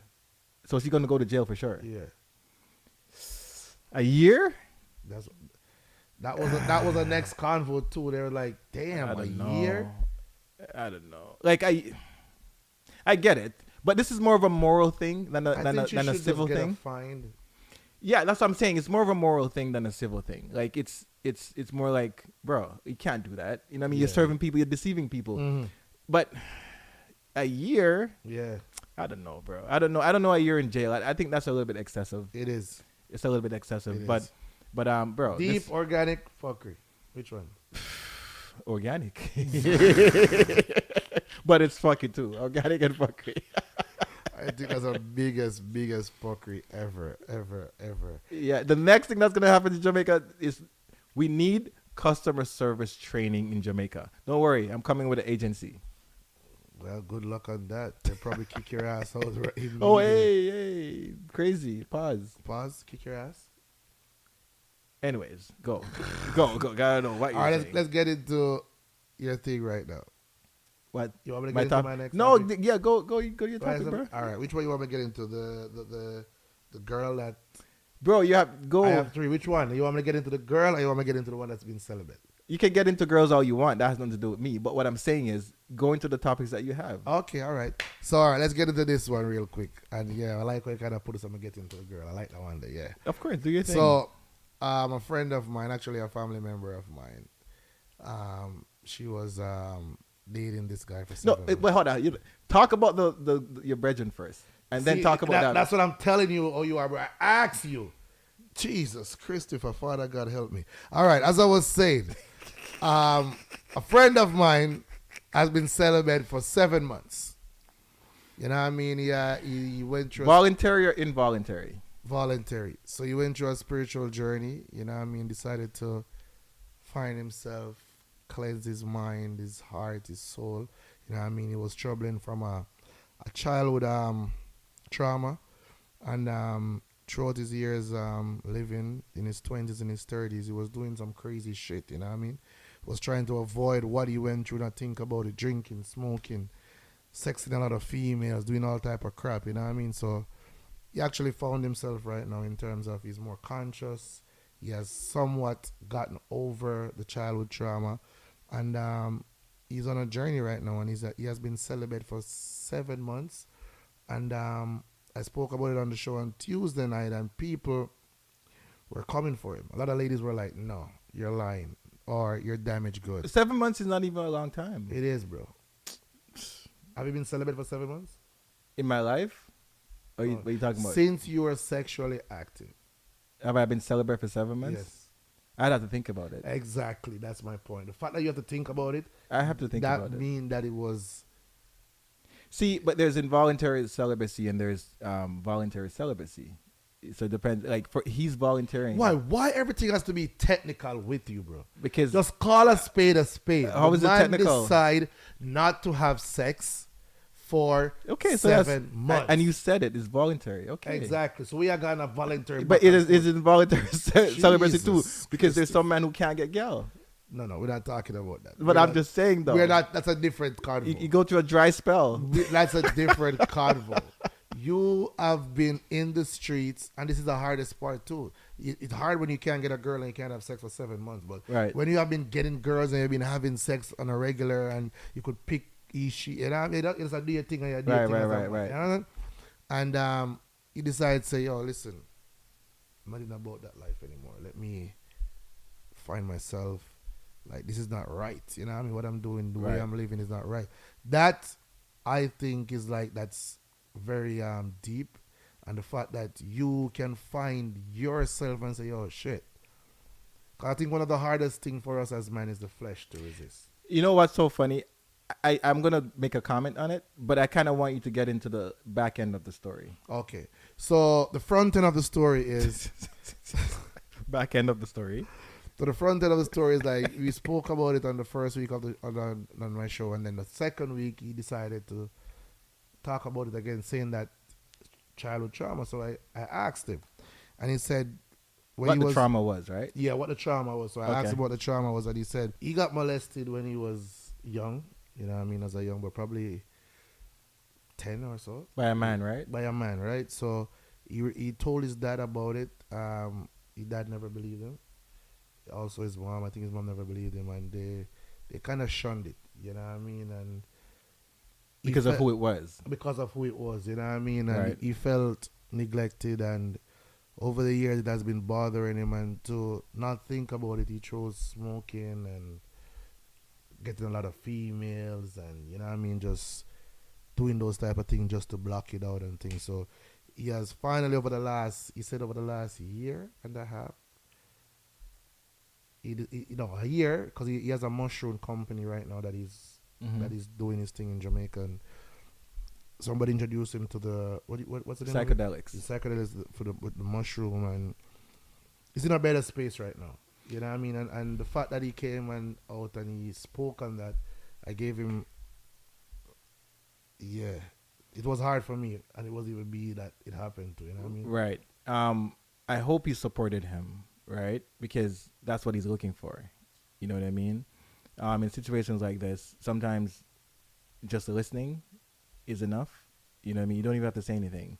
so she's gonna go to jail for sure. yeah, A year? that was a next convo too. They were like, damn, a year. I don't know. Like I get it, but this is more of a moral thing than I think she a should civil just get thing. a fine. Yeah, that's what I'm saying. It's more of a moral thing than a civil thing. Like it's more like, bro, you can't do that. You know what I mean? You're serving people, you're deceiving people. Mm-hmm. But a year, Yeah, I don't know, bro. I don't know a year in jail. I think that's a little bit excessive. it is. It's a little bit excessive. It but is. bro, Deep organic fuckery. Which one? organic. But it's fucking too. Organic and fuckery. I think that's the biggest fuckery ever. Yeah, the next thing that's gonna happen in Jamaica is we need customer service training in Jamaica. Don't worry, I'm coming with an agency. Well, good luck on that. They'll probably kick your ass out. Oh, hey, crazy. Pause. Kick your ass. Anyways, go. Gotta know what you're All right, saying. let's get into your thing right now. What? You want me to My get into top? my next No, topic? yeah, go your topic, bro. All right, which one you want me to get into? The girl that Bro, you have go. I have three. Which one? You want me to get into the girl, or you want me to get into the one that's been celibate? You can get into girls all you want. That has nothing to do with me. But what I'm saying is, go into the topics that you have. Okay, all right. So, all right, let's get into this one real quick. And yeah, I like when you kind of put us on get into the girl. I like that one there, yeah. Of course, do your thing. So, a friend of mine, actually a family member of mine, she was dating this guy for 7 months. Wait, hold on. You, talk about the your brethren first, and then talk about that. That's what I'm telling you. Oh, you are. Bro. I ask you. Jesus, Christopher, Father God, help me. All right, as I was saying, a friend of mine has been celibate for 7 months. You know what I mean? He went through Voluntary or involuntary? Voluntary. So he went through a spiritual journey. You know what I mean? Decided to find himself, cleanse his mind, his heart, his soul. You know what I mean? He was struggling from a childhood trauma, and throughout his years living in his 20s and his 30s, he was doing some crazy shit. You know what I mean? Was trying to avoid what he went through, not think about it, drinking, smoking, sexing a lot of females, doing all type of crap. You know what I mean? So he actually found himself right now in terms of he's more conscious. He has somewhat gotten over the childhood trauma, and he's on a journey right now, and he has been celibate for 7 months. And I spoke about it on the show on Tuesday night, and people were coming for him. A lot of ladies were like, "No, you're lying, or you're damaged goods." 7 months is not even a long time. It is, bro. Have you been celibate for 7 months? In my life? What are you talking about? Since you were sexually active. Have I been celibate for 7 months? Yes. I'd have to think about it. Exactly. That's my point. The fact that you have to think about it, I have to think about it. that mean that it was... See, but there's involuntary celibacy and there's voluntary celibacy. So it depends. Like, he's volunteering. Why everything has to be technical with you, bro? Because just call a spade a spade. How is it technical? Decide not to have sex for so 7 months. And you said it is voluntary. Okay. Exactly. So we are going to voluntary. But it is involuntary celibacy too. Jesus Because there's some man who can't get girl. No, we're not talking about that. But I'm just saying, though. We're not. That's a different convo. You go through a dry spell. That's a different convo. You have been in the streets, and this is the hardest part too. It's hard when you can't get a girl and you can't have sex for 7 months. But when you have been getting girls and you've been having sex on a regular, and you could pick she, you know, it's a do your thing and you do your thing. Right. You know? And you decide to say, yo, listen, I'm not about that life anymore. Let me find myself. Like, this is not right. You know what I mean? What I'm doing, the way I'm living is not right. That, I think, is like, that's very deep. And the fact that you can find yourself and say, oh, shit. 'Cause I think one of the hardest things for us as men is the flesh to resist. You know what's so funny? I'm going to make a comment on it, but I kind of want you to get into the back end of the story. Okay. So, the front end of the story is... back end of the story. So the front end of the story is like, we spoke about it on the first week of on my show, and then the second week he decided to talk about it again, saying that childhood trauma. So I asked him, and he said what the trauma was, right? Yeah, what the trauma was. So I asked him what the trauma was, and he said he got molested when he was young. You know what I mean? As a young, but probably 10 or so. By a man, right? By a man, right? So he told his dad about it. His dad never believed him. Also his mom, I think his mom never believed him, and they kind of shunned it, you know what I mean? And because of who it was. Because of who it was, you know what I mean? And he felt neglected and over the years it has been bothering him, and to not think about it, he chose smoking and getting a lot of females, and you know what I mean, just doing those type of things just to block it out and things. So he has finally over the last year and a half, a year, because he has a mushroom company right now that he's doing his thing in Jamaica, and somebody introduced him to the what's the name Psychedelics. of it? The psychedelics with the mushroom, and he's in a better space right now. You know what I mean? And the fact that he came out and he spoke on that, I gave him. Yeah, it was hard for me, and it wasn't even me that it happened to. You know what I mean? Right. I hope you supported him, right? Because that's what he's looking for. You know what I mean? In situations like this, sometimes just listening is enough. You know what I mean? You don't even have to say anything.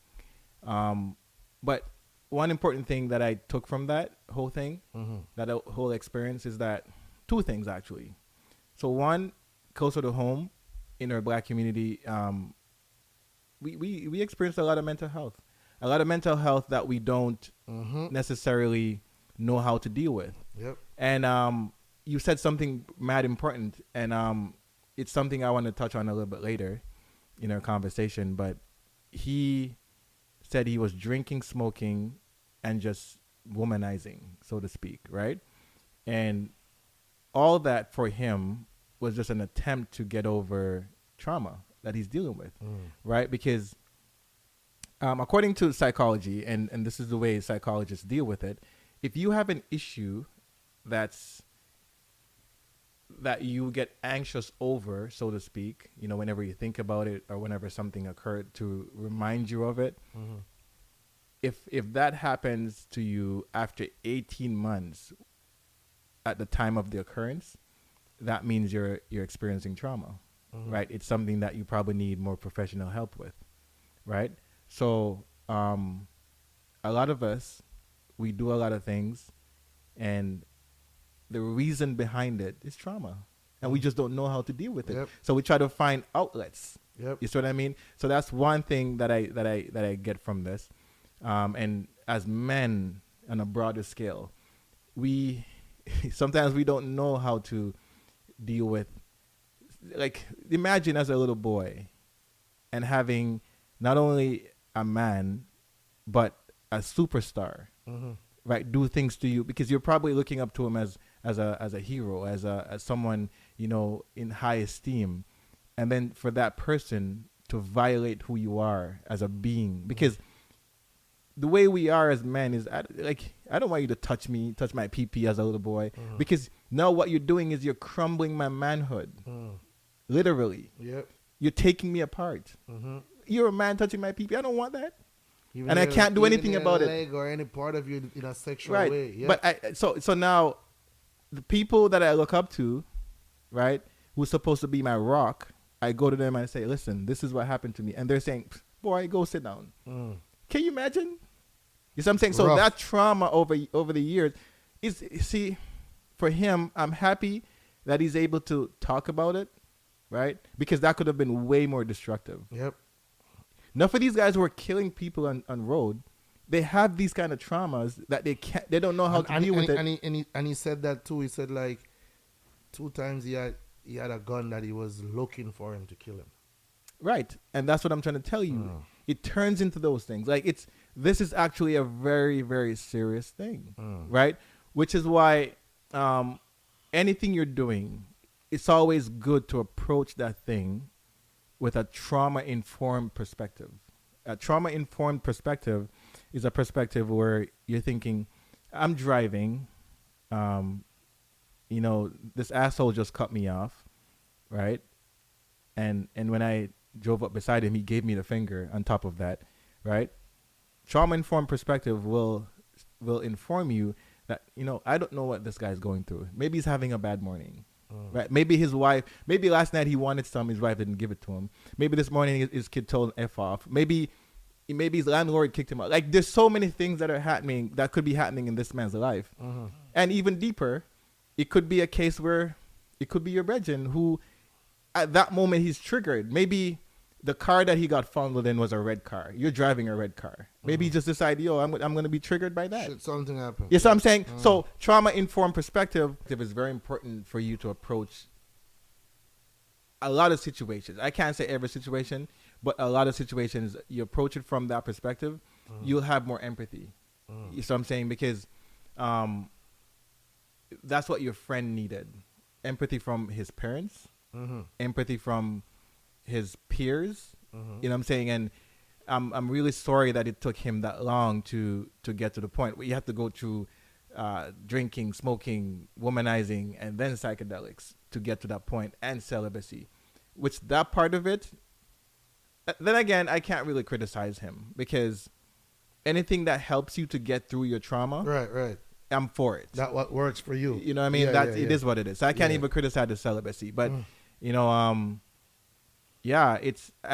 But one important thing that I took from that whole thing, that whole experience, is that two things actually. So one, closer to home, in our black community, we experience a lot of mental health. A lot of mental health that we don't necessarily know how to deal with. Yep. And you said something mad important, and it's something I want to touch on a little bit later in our conversation. But he said he was drinking, smoking, and just womanizing, so to speak, right? And all that for him was just an attempt to get over trauma that he's dealing with, right? Because according to psychology, and this is the way psychologists deal with it, if you have an issue that you get anxious over, so to speak, you know, whenever you think about it or whenever something occurred to remind you of it, if that happens to you after 18 months at the time of the occurrence, that means you're experiencing trauma, right? It's something that you probably need more professional help with, right? So a lot of us, we do a lot of things, and the reason behind it is trauma, and we just don't know how to deal with it. Yep. So we try to find outlets. Yep. You see what I mean? So that's one thing that I get from this. And as men on a broader scale, we sometimes we don't know how to deal with, like, imagine as a little boy and having not only a man but a superstar, right, do things to you, because you're probably looking up to him as a hero, as someone, you know, in high esteem, and then for that person to violate who you are as a being, because the way we are as men is, I don't want you to touch my pee as a little boy, because now what you're doing is you're crumbling my manhood, literally. Yep. You're taking me apart. You're a man touching my pee. I don't want that. Even And I can't do anything about it. Leg or any part of you in a sexual Right. way. Yep. But so now the people that I look up to, right, who's supposed to be my rock, I go to them and I say, listen, this is what happened to me. And they're saying, boy, go sit down. Can you imagine? You see what I'm saying? So Rough. that trauma over the years is, see, for him, I'm happy that he's able to talk about it, right? Because that could have been way more destructive. Yep. Now, for these guys who are killing people on road, they have these kind of traumas that they don't know how to deal with it. And he said that too. He said, like, 2 times he had a gun that he was looking for him to kill him. Right. And that's what I'm trying to tell you. It turns into those things. Like, this is actually a very, very serious thing, right? Which is why anything you're doing, it's always good to approach that thing with a trauma-informed perspective. A trauma-informed perspective is a perspective where you're thinking, I'm driving, you know, this asshole just cut me off, right? And when I drove up beside him, he gave me the finger on top of that, right? Trauma-informed perspective will inform you that, you know, I don't know what this guy's going through. Maybe he's having a bad morning, right? Maybe his wife, maybe last night he wanted some, his wife didn't give it to him. Maybe this morning his kid told him F off. Maybe his landlord kicked him out. Like, there's so many things that are happening, that could be happening in this man's life. And even deeper, it could be a case where it could be your brethren who, at that moment, he's triggered. Maybe the car that he got fondled in was a red car. You're driving a red car. Maybe he just decided, I'm going to be triggered by that. Should something happen? Yes, I'm saying. So trauma-informed perspective is very important for you to approach a lot of situations. I can't say every situation, but a lot of situations, you approach it from that perspective, you'll have more empathy. You see what I'm saying? Because that's what your friend needed. Empathy from his parents, empathy from his peers. You know what I'm saying? And I'm really sorry that it took him that long to get to the point where you have to go through drinking, smoking, womanizing, and then psychedelics to get to that point, and celibacy. Which that part of it, then again, I can't really criticize him, because anything that helps you to get through your trauma, right, I'm for it. that what works for you. You know what I mean? It is what it is. So I can't even criticize the celibacy, but you know, I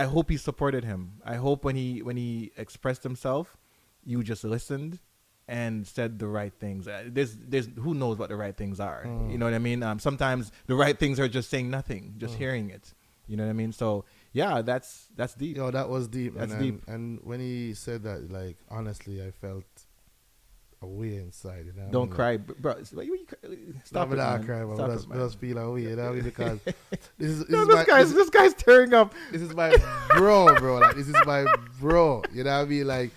hope he supported him. I hope when he expressed himself, you just listened and said the right things. There's who knows what the right things are. You know what I mean? Sometimes the right things are just saying nothing, just hearing it. You know what I mean? So yeah, that's deep. Yo, that was deep. That's and, deep. And when he said that, like, honestly, I felt a way inside. You know? Don't cry, bro. Stop it, man. Cry, but Stop I it, man. just feel a way, you know, because this guy's tearing up. This is my bro. Like, this is my bro. You know what I mean? Like,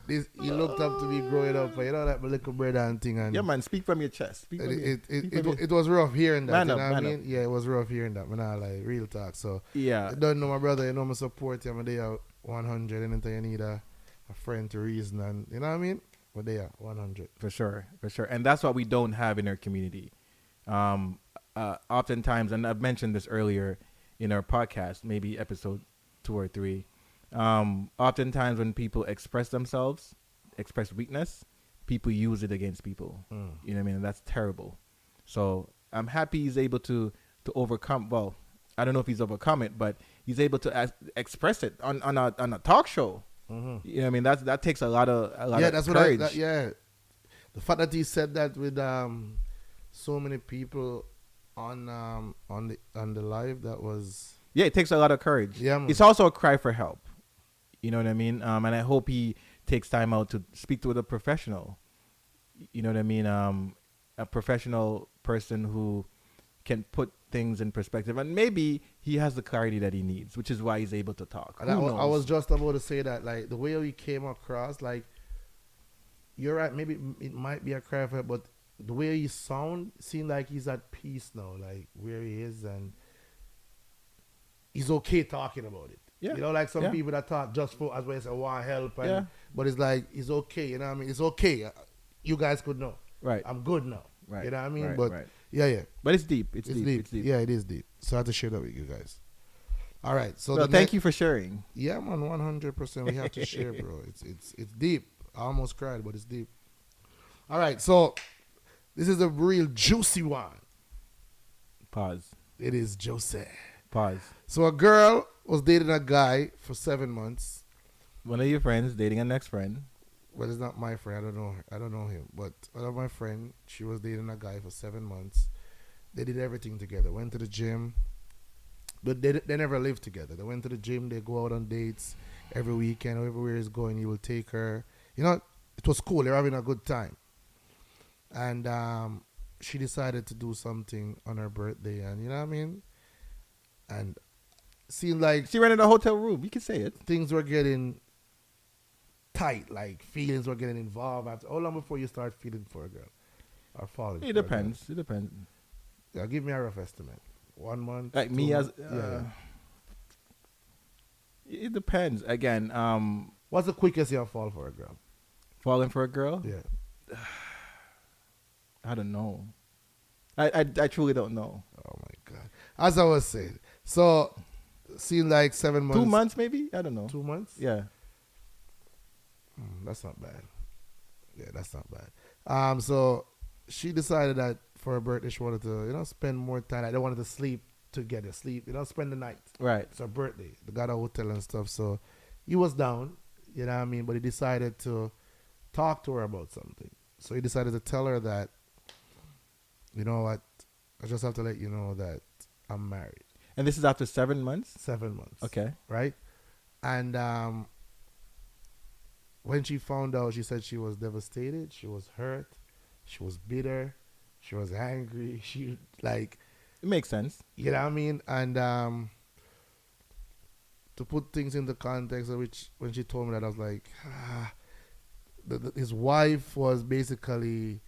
this, he looked up to me growing up, you know, like my little brother and thing. And yeah, man, speak from your chest. It was rough hearing that. Man you up, know what I man mean? up. Yeah, it was rough hearing that. Man, I like real talk. So Yeah. you don't know my brother, you know my support. I'm there 100. Anything you need a friend to reason, and you know what I mean? But they are 100 For sure. And that's what we don't have in our community. Oftentimes, and I've mentioned this earlier in our podcast, maybe episode 2 or 3. Oftentimes when people express themselves, express weakness, people use it against people. You know what I mean? And that's terrible. So I'm happy he's able to overcome. Well, I don't know if he's overcome it, but he's able to express it on a talk show. You know what I mean? That takes a lot of that's courage. what the fact that he said that with so many people on the live, that was it takes a lot of courage. Yeah, man. It's also a cry for help. You know what I mean? And I hope he takes time out to speak to a professional. You know what I mean? A professional person who can put things in perspective, and maybe he has the clarity that he needs, which is why he's able to talk. And I was just about to say that, like, the way he came across, like, you're right, maybe it might be a cry for help, but the way he seemed like he's at peace now, like where he is, and he's okay talking about it. Yeah. You know, like some people that talk just for, as well as I want help, and, but it's like, it's okay, you know what I mean? It's okay. You guys could know. Right. I'm good now. Right. You know what I mean? Right, But right. yeah. But it's deep. It's deep. Yeah, it is deep. So I have to share that with you guys. All right. So well, thank you for sharing. Yeah, man, 100%. We have to share, bro. It's deep. I almost cried, but it's deep. All right. So this is a real juicy one. Pause. It is Jose. Pause. So a girl was dating a guy for 7 months. One of your friends dating a next friend. Well, it's not my friend. I don't know him. But one of my friend, she was dating a guy for 7 months. They did everything together. Went to the gym. But they never lived together. They went to the gym. They go out on dates every weekend. Everywhere he's going, he will take her. You know, it was cool. They were having a good time. And she decided to do something on her birthday. And you know what I mean? And seemed like she rented a hotel room. You can say it. Things were getting tight. Like feelings were getting involved. How long before you start feeling for a girl or falling? It depends. It depends. Yeah, give me a rough estimate. 1 month. Like me as yeah. It depends. Again, what's the quickest you'll fall for a girl? Falling for a girl? Yeah. I don't know. I truly don't know. Oh my God. As I was saying, so seemed like 7 months. 2 months maybe? I don't know. 2 months? Yeah. That's not bad. Yeah, that's not bad. So she decided that for her birthday she wanted to, spend more time. Like, they wanted to sleep together, spend the night. Right. It's her birthday. They got a hotel and stuff. So he was down, you know what I mean? But he decided to talk to her about something. So he decided to tell her that, you know what, I just have to let you know that I'm married. And this is after 7 months? 7 months. Okay. Right? And when she found out, she said she was devastated. She was hurt. She was bitter. She was angry. She like, It makes sense. you know what I mean? And to put things into context, which when she told me that, I was like, his wife was basically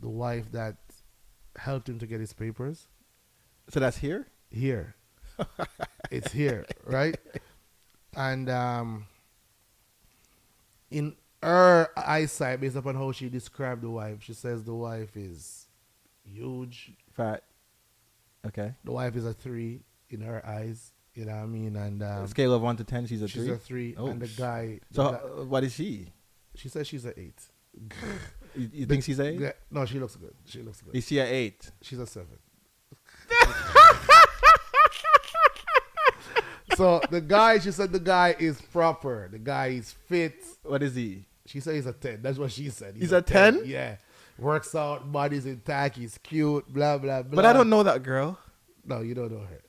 the wife that helped him to get his papers. So that's here? Here. It's here, right? And in her eyesight, based upon how she described the wife, she says the wife is huge. Fat. Okay. The wife is a 3 in her eyes. You know what I mean? And Scale of 1 to 10, she's a 3? she's a 3. Oh, And the guy... So what is she? She says she's an 8. You think she's a 8? No, she looks good. She looks good. Is she a 8? She's a 7. So the guy, she said the guy is proper. The guy is fit. What is he? She said he's a 10. That's what she said. He's a 10? Yeah. Works out, body's intact, he's cute, blah, blah, blah. But I don't know that girl. No, you don't know her.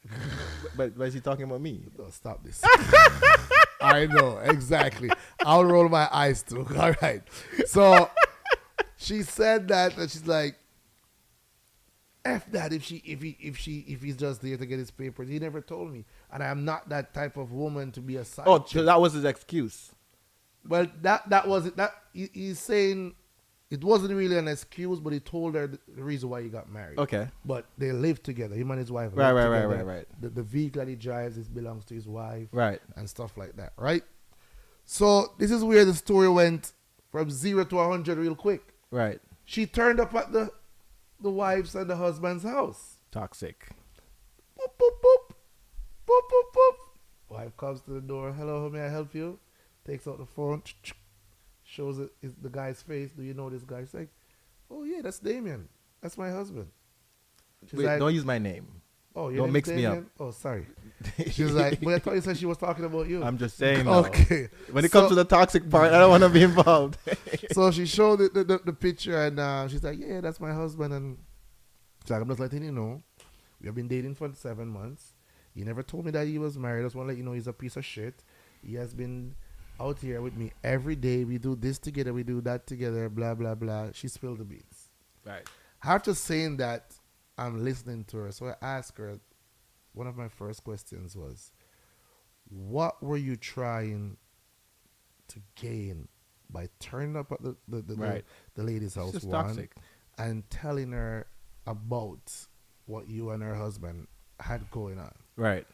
But is he talking about me? No, stop this. I know, exactly. I'll roll my eyes too. All right. So she said that, and she's like, F that if he's just there to get his papers. He never told me. And I am not that type of woman to be a side Oh, chick. so that was his excuse. Well, that was it. That he's saying it wasn't really an excuse, but he told her the reason why he got married. Okay. But they live together. Him and his wife. Right, live right, together. right. The vehicle that he drives belongs to his wife. Right. And stuff like that. Right. So this is where the story went from 0 to 100 real quick. Right. She turned up at the wife's and the husband's house. Toxic. Boop, boop, boop. Boop, boop, boop. Wife comes to the door. Hello, how may I help you? Takes out the phone. Shows it is the guy's face. Do you know this guy? She's like, oh yeah, that's Damion. That's my husband. She's Wait, like, don't use my name. oh, your don't name's mix me up. Damion? Oh, sorry. She's like, but I thought you said she was talking about you. I'm just saying. No. Okay. When it comes to the toxic part, I don't want to be involved. So she showed the picture, and she's like, yeah, that's my husband. And she's like, I'm just letting you know, we have been dating for 7 months. He never told me that he was married. I just want to let you know he's a piece of shit. He has been out here with me every day. We do this together, we do that together, blah, blah, blah. She spilled the beans. Right. After saying that, I'm listening to her. So I asked her, one of my first questions was, what were you trying to gain by turning up at the lady's house, It's just one, toxic. and telling her about what you and her husband had going on? Right.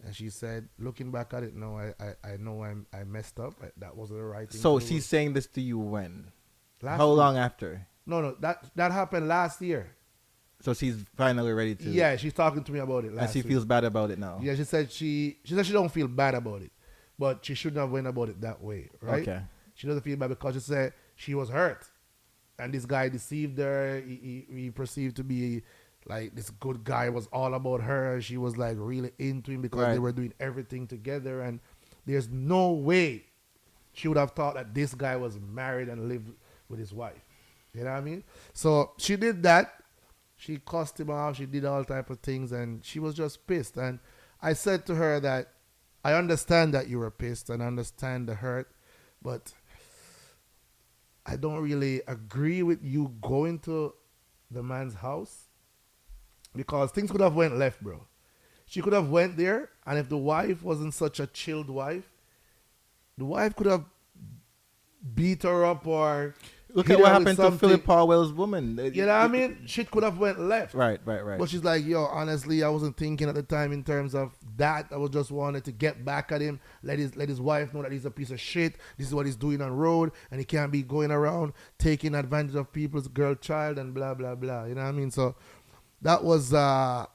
And she said, looking back at it, no, I know I messed up. That wasn't the right thing. So to do. she's saying this to you when? Last How week. long after? No, that happened last year. So she's finally ready to. Yeah, she's talking to me about it last And she week. feels bad about it now. Yeah, she said she don't feel bad about it, but she shouldn't have went about it that way, right? Okay. She doesn't feel bad because she said she was hurt, and this guy deceived her. He perceived to be like this good guy was all about her. She was like really into him because they were doing everything together, and there's no way she would have thought that this guy was married and lived with his wife. You know what I mean? So she did that. She cussed him off. She did all type of things, and she was just pissed. And I said to her that I understand that you were pissed and I understand the hurt, but I don't really agree with you going to the man's house because things could have went left, bro. She could have went there, and if the wife wasn't such a chilled wife, the wife could have beat her up or Look hit at what her with happened to something. Philip Powell's woman. You know what I mean? Shit could have went left. Right. But she's like, yo, honestly, I wasn't thinking at the time in terms of that. I was just wanted to get back at him, let his wife know that he's a piece of shit. This is what he's doing on road, and he can't be going around taking advantage of people's girl child and blah, blah, blah. You know what I mean? So that was, I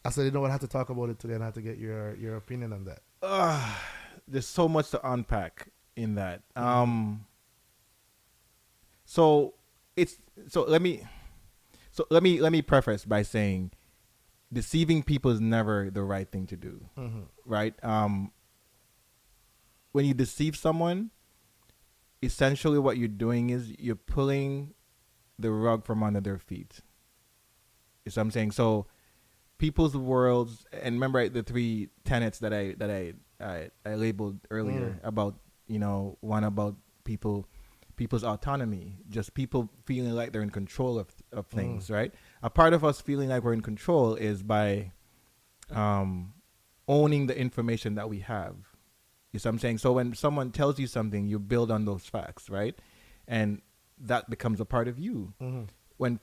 said, you know what, I have to talk about it today, and I have to get your opinion on that. There's so much to unpack in that. So let me preface by saying deceiving people is never the right thing to do. Mm-hmm. Right? When you deceive someone, essentially what you're doing is you're pulling the rug from under their feet. Is what I'm saying. So people's worlds, and remember the 3 tenets that I I labeled earlier about, one about people's autonomy, just people feeling like they're in control of things, right? A part of us feeling like we're in control is by owning the information that we have. You see what I'm saying? So when someone tells you something, you build on those facts, right? And that becomes a part of you. When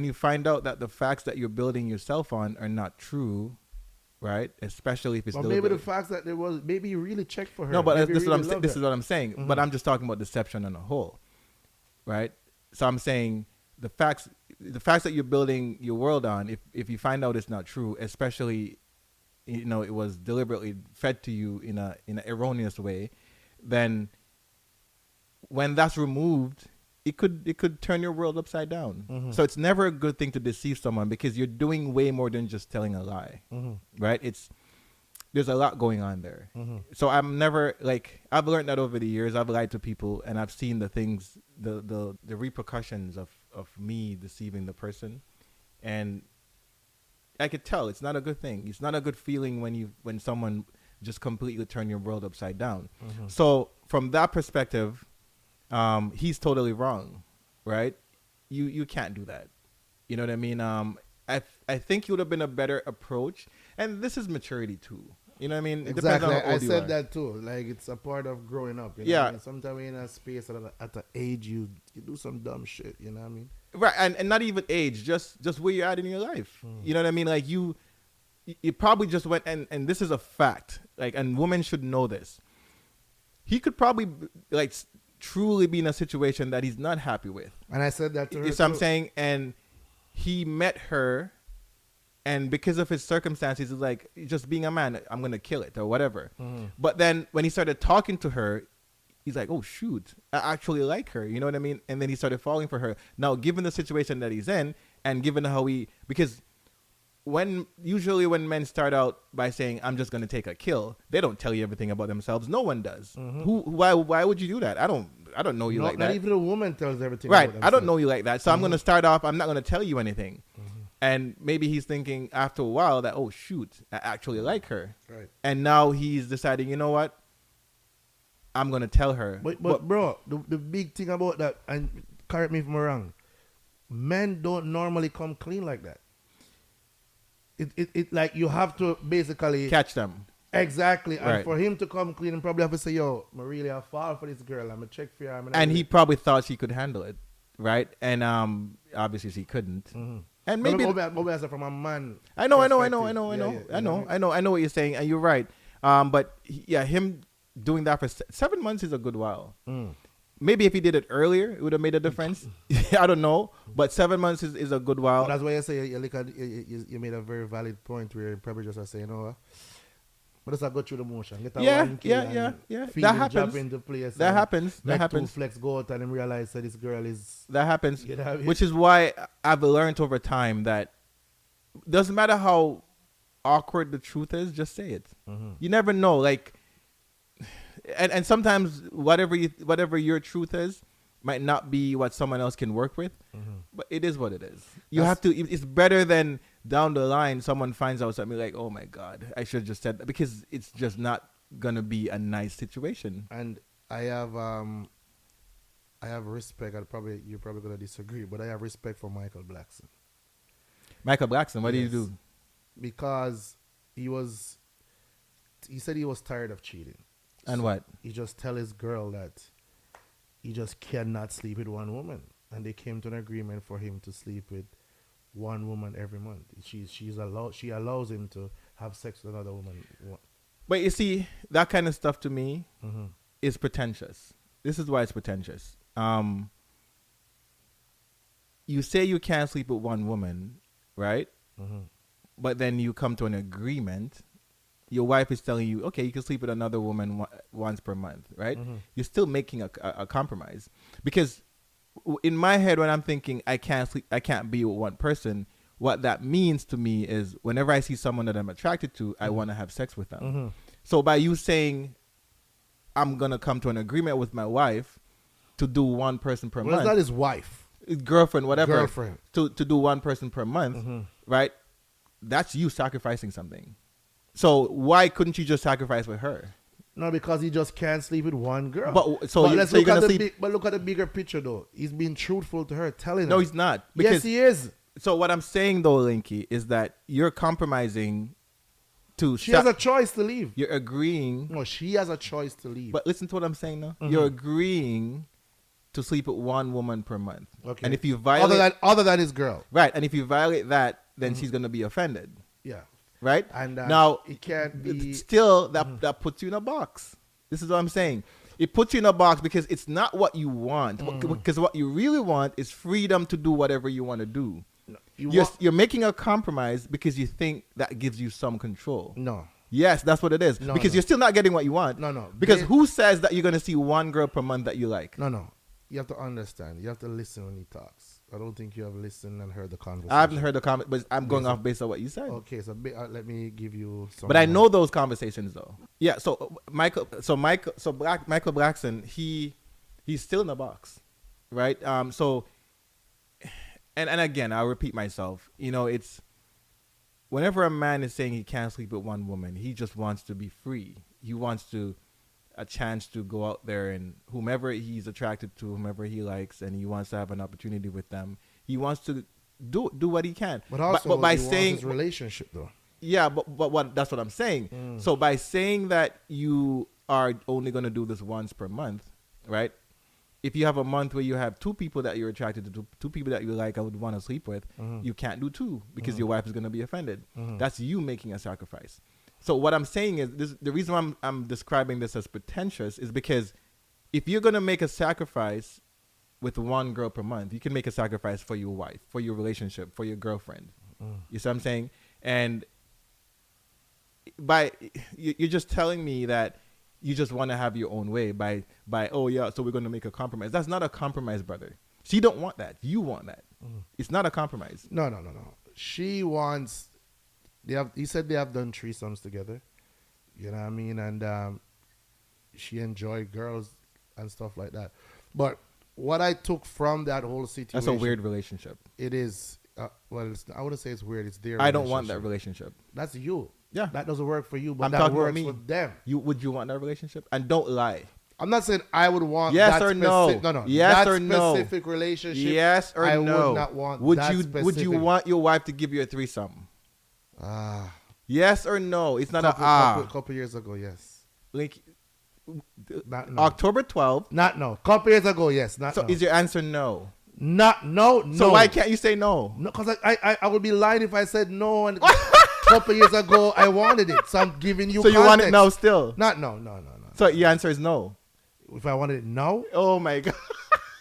you find out that the facts that you're building yourself on are not true, right? Especially if it's maybe the facts that there was, maybe you really checked for her. No, but maybe this is really this is what I'm saying. But I'm just talking about deception on a whole, right? So I'm saying the facts that you're building your world on, if you find out it's not true, especially, it was deliberately fed to you in an erroneous way, then when that's removed, it could turn your world upside down. So it's never a good thing to deceive someone, because you're doing way more than just telling a lie, right? There's a lot going on there. So I'm never, I've learned that over the years. I've lied to people, and I've seen the things, the repercussions of me deceiving the person, and I could tell it's not a good thing. It's not a good feeling when someone just completely turn your world upside down. So from that perspective, he's totally wrong, right? You can't do that. You know what I mean? I think it would have been a better approach, and this is maturity too. You know what I mean? It depends Exactly. on how I old you said are. that too. Like, it's a part of growing up. You know Yeah. what I mean? Sometimes you're in a space at an age you do some dumb shit. You know what I mean? Right, and not even age, just where you're at in your life. You know what I mean? Like you probably just went, and this is a fact. Like, and women should know this. He could probably truly be in a situation that he's not happy with. And I said that to her. You see what I'm saying? And he met her, and because of his circumstances, he's like, just being a man, I'm gonna kill it or whatever. But then when he started talking to her, he's like, oh shoot, I actually like her. You know what I mean? And then he started falling for her. Now, given the situation that he's in, and given how because usually when men start out by saying, I'm just gonna take a kill, they don't tell you everything about themselves. No one does. Why would you do that? I don't know you like that. Not even a woman tells everything. Right. About I don't know you like that. So I'm gonna start off. I'm not gonna tell you anything. And maybe he's thinking after a while that, oh shoot, I actually like her. Right. And now he's deciding, you know what? I'm gonna tell her. But bro, the big thing about that, and correct me if I'm wrong, men don't normally come clean like that. It like you have to basically catch them. Exactly. And Right. for him to come clean and probably have to say, yo, I really I fall for this girl. I'm gonna check for her. And he probably thought she could handle it, right? And obviously she couldn't. And maybe maybe as from a man. I know what you're saying, and you're right. But him doing that for 7 months is a good while. Maybe if he did it earlier, it would have made a difference. I don't know, but 7 months is a good while. But that's why I say you made a very valid point where you probably just say, you know what? But just go through the motion. Get a Yeah. That happens. Into place That happens. Let That happens. two flex go out and then realize that this girl is. That happens. You know what I mean? Which is why I've learned over time that doesn't matter how awkward the truth is, just say it. You never know. Like, and sometimes whatever your truth is might not be what someone else can work with, but it is what it is. You have to. It's better than down the line someone finds out something like, oh my God, I should have just said that, because it's just not gonna be a nice situation. And I have respect. You're probably gonna disagree, but I have respect for Michael Blackson. Michael Blackson, what did he do? Because he said he was tired of cheating. And So what? He just tell his girl that he just cannot sleep with one woman, and they came to an agreement for him to sleep with one woman every month. She allows him to have sex with another woman. But you see, that kind of stuff to me is pretentious. This is why it's pretentious. You say you can't sleep with one woman, right? But then you come to an agreement. Your wife is telling you, okay, you can sleep with another woman once per month, right? You're still making a compromise. Because in my head, when I'm thinking I can't be with one person, what that means to me is whenever I see someone that I'm attracted to, I want to have sex with them. So by you saying I'm going to come to an agreement with my wife to do one person per month. It's not his wife. Girlfriend, whatever. Girlfriend. To do one person per month, right? That's you sacrificing something. So why couldn't you just sacrifice with her? No, because he just can't sleep with one girl. But so let's so look you're at gonna the sleep? but look at the bigger picture though. He's being truthful to her, telling her. No, he's not. Yes, he is. So what I'm saying though, Linky, is that you're compromising to. She has a choice to leave. You're agreeing. No, she has a choice to leave. But listen to what I'm saying now. Mm-hmm. You're agreeing to sleep with one woman per month. Okay. And if you violate other than his girl. right, and if you violate that, then she's gonna be offended. Yeah. Right? And now it can't be still that puts you in a box. This is what I'm saying. It puts you in a box because it's not what you want. Because what you really want is freedom to do whatever you want to do. No, You're making a compromise because you think that gives you some control. No. Yes, that's what it is. No, because no. you're still not getting what you want. No. Because who says that you're going to see one girl per month that you like? No. You have to understand. You have to listen when he talks. I don't think you have listened and heard the conversation. I haven't heard the comment, but I'm going off based on what you said. Okay, so let me give you some. But I know those conversations though. Yeah. So Michael Blackson, he's still in the box, right? So, and again, I'll repeat myself. You know, it's whenever a man is saying he can't sleep with one woman, he just wants to be free. He wants a chance to go out there and whomever he's attracted to, whomever he likes, and he wants to have an opportunity with them. He wants to do what he can. But also, but by he saying wants his relationship though. yeah, but what that's what I'm saying. So by saying that you are only going to do this once per month, right? If you have a month where you have two people that you're attracted to, two people that you like, I would want to sleep with, you can't do two because your wife is going to be offended. That's you making a sacrifice. So what I'm saying is the reason why I'm describing this as pretentious is because if you're going to make a sacrifice with one girl per month, you can make a sacrifice for your wife, for your relationship, for your girlfriend. You see what I'm saying? And you're just telling me that you just want to have your own way by oh yeah, so we're going to make a compromise. That's not a compromise, brother. She don't want that. You want that. It's not a compromise. No. She wants. He said they have done threesomes together. You know what I mean? And she enjoyed girls and stuff like that. But what I took from that whole situation. That's a weird relationship. It is. I wouldn't say it's weird. It's their I don't want that relationship. That's you. Yeah. That doesn't work for you, but I'm that talking about works me. for them. Would you want that relationship? And don't lie. I'm not saying I would want Yes that or no? No. Yes that or no? specific relationship. Yes or I no? would not want would that you specific. Would you want your wife to give you a threesome? Yes or no? It's not couple years ago, yes. Like Not no. October 12th. Not no. Couple years ago, yes. Not So no. is your answer no? Not no. So why can't you say no? No, because I would be lying if I said no. And couple years ago, I wanted it. So I'm giving you. So you context. want it now still? Not no. So your answer is no. If I wanted it now, Oh my god.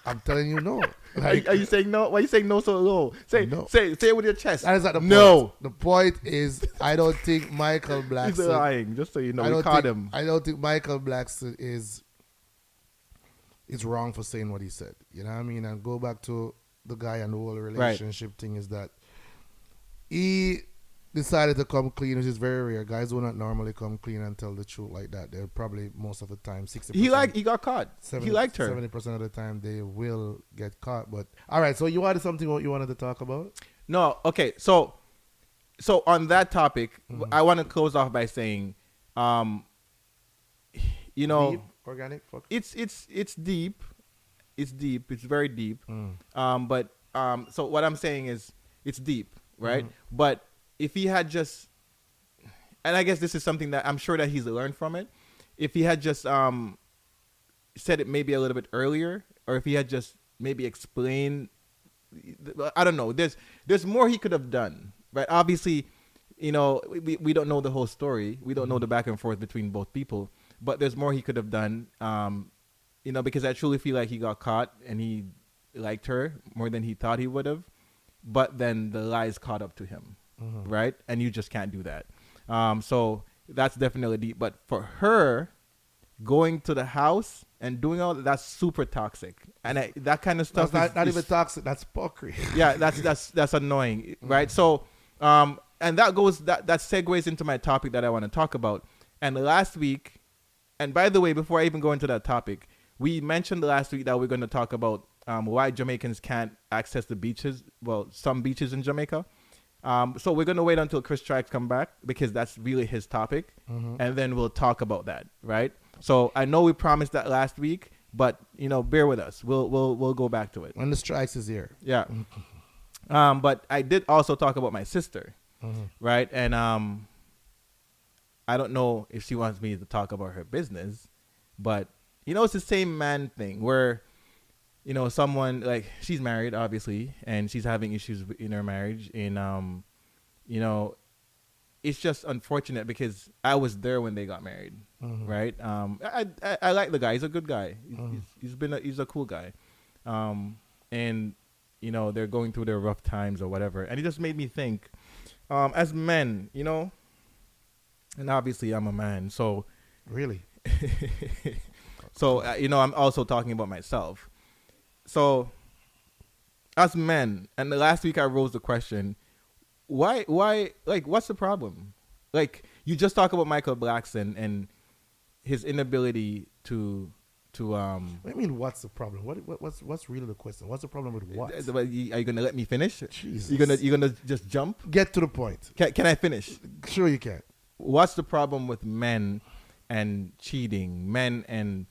I'm telling you no. Are you saying no? Why are you saying no so low? Say No. say it with your chest. That is not the point. No. The point is, I don't think Michael He's Blackson. lying. Just so you know, I we don't caught think, him. I don't think Michael Blackson is wrong for saying what he said. You know what I mean? And go back to the guy and the whole relationship thing is that he decided to come clean, which is very rare. Guys do not normally come clean and tell the truth like that. They're probably most of the time 60%. He got caught. 70, he liked her. 70% of the time they will get caught. But all right, so you had something what you wanted to talk about? No, okay. So on that topic, I want to close off by saying, you know, Deep.Organic.Phuckery. it's deep. It's deep. It's very deep. But so what I'm saying is it's deep, right? But if he had just, and I guess this is something that I'm sure that he's learned from it. If he had just said it maybe a little bit earlier, or if he had just maybe explained, I don't know. There's more he could have done, right? Obviously, you know, we don't know the whole story. We don't know the back and forth between both people. But there's more he could have done, you know, because I truly feel like he got caught and he liked her more than he thought he would have. But then the lies caught up to him, right? And you just can't do that. So that's definitely deep. But for her, going to the house and doing all that's super toxic. And that kind of stuff That's is not even toxic. That's fuckery. Yeah, that's annoying, right? So, and that segues into my topic that I want to talk about. And last week, and by the way, before I even go into that topic, we mentioned last week that we're going to talk about why Jamaicans can't access the beaches. Well, some beaches in Jamaica. So we're gonna wait until Chris Strikes come back because that's really his topic, and then we'll talk about that, right? So I know we promised that last week, but bear with us. We'll go back to it When the strikes is here. Yeah. But I did also talk about my sister, right? And I don't know if she wants me to talk about her business, but it's the same man thing where someone like she's married obviously and she's having issues in her marriage and it's just unfortunate because I was there when they got married, right? I like the guy. He's a good guy. He's a cool guy, and they're going through their rough times or whatever, and it just made me think, as men, and obviously I'm a man, so Really? so I'm also talking about myself. So as men, and last week I rose the question, why like what's the problem? Like you just talk about Michael Blackson and his inability to What do you mean what's the problem? What's really the question? What's the problem with what? Are you gonna let me finish? Jesus. You're gonna just jump? Get to the point. Can I finish? Sure you can. What's the problem with men and cheating, men and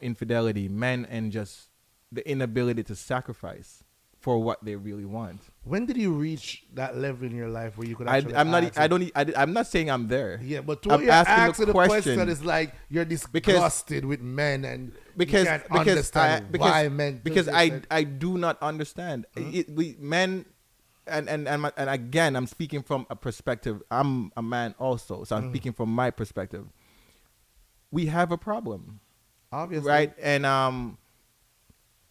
infidelity, men and just the inability to sacrifice for what they really want? When did you reach that level in your life where you could I'm actually I'm not saying I'm there. Yeah, but to I'm you're asking asking the question is like you're disgusted with men and you can't understand why men do because this I do not understand men and again I'm speaking from a perspective. I'm a man also, so I'm speaking from my perspective. We have a problem, obviously, right? And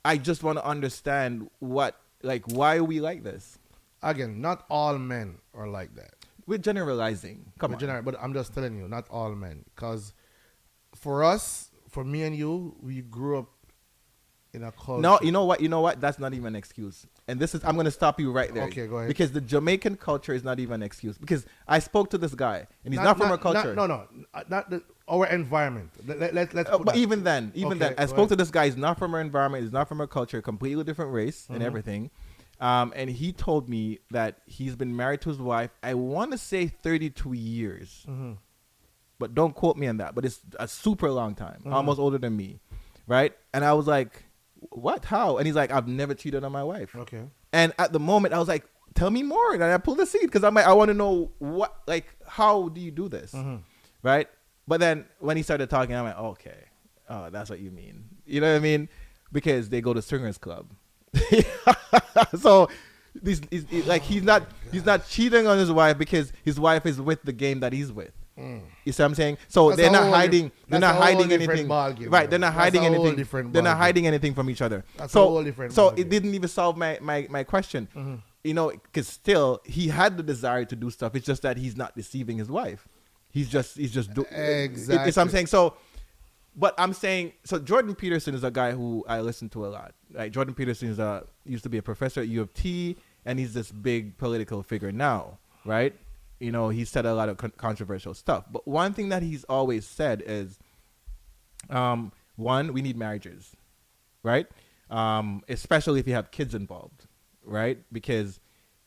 I just want to understand why are we like this? Again, not all men are like that. We're generalizing. Come on. But I'm just telling you, not all men. Because for us, for me and you, we grew up in a culture. No, you know what? That's not even an excuse. And I'm going to stop you right there. Okay, go ahead. Because the Jamaican culture is not even an excuse. Because I spoke to this guy, and he's not from our culture. Not our environment. Let's put but that. even then, I spoke to this guy. He's not from our environment. He's not from our culture. Completely different race and everything. And he told me that he's been married to his wife, I want to say 32 years. But don't quote me on that. But it's a super long time. Almost older than me. Right? And I was like, what? How? And he's like, I've never cheated on my wife. Okay. And at the moment, I was like, tell me more. And I pulled the seat because I'm like, I want to know how do you do this? Right? But then when he started talking, I'm like, okay, oh, that's what you mean. You know what I mean? Because they go to swingers club. So he's not cheating on his wife because his wife is with the game that he's with. You see what I'm saying? So That's they're not hiding. They're not hiding anything. Right? They're not hiding anything. They're not hiding anything from each other. That's a whole different. So it didn't even solve my question. Because still he had the desire to do stuff. It's just that he's not deceiving his wife. He's just doing exactly. It's what I'm saying. So, but I'm saying so. Jordan Peterson is a guy who I listen to a lot. Like Jordan Peterson used to be a professor at U.T. and he's this big political figure now, right? He said a lot of controversial stuff. But one thing that he's always said is, one, we need marriages, right? Especially if you have kids involved, right? Because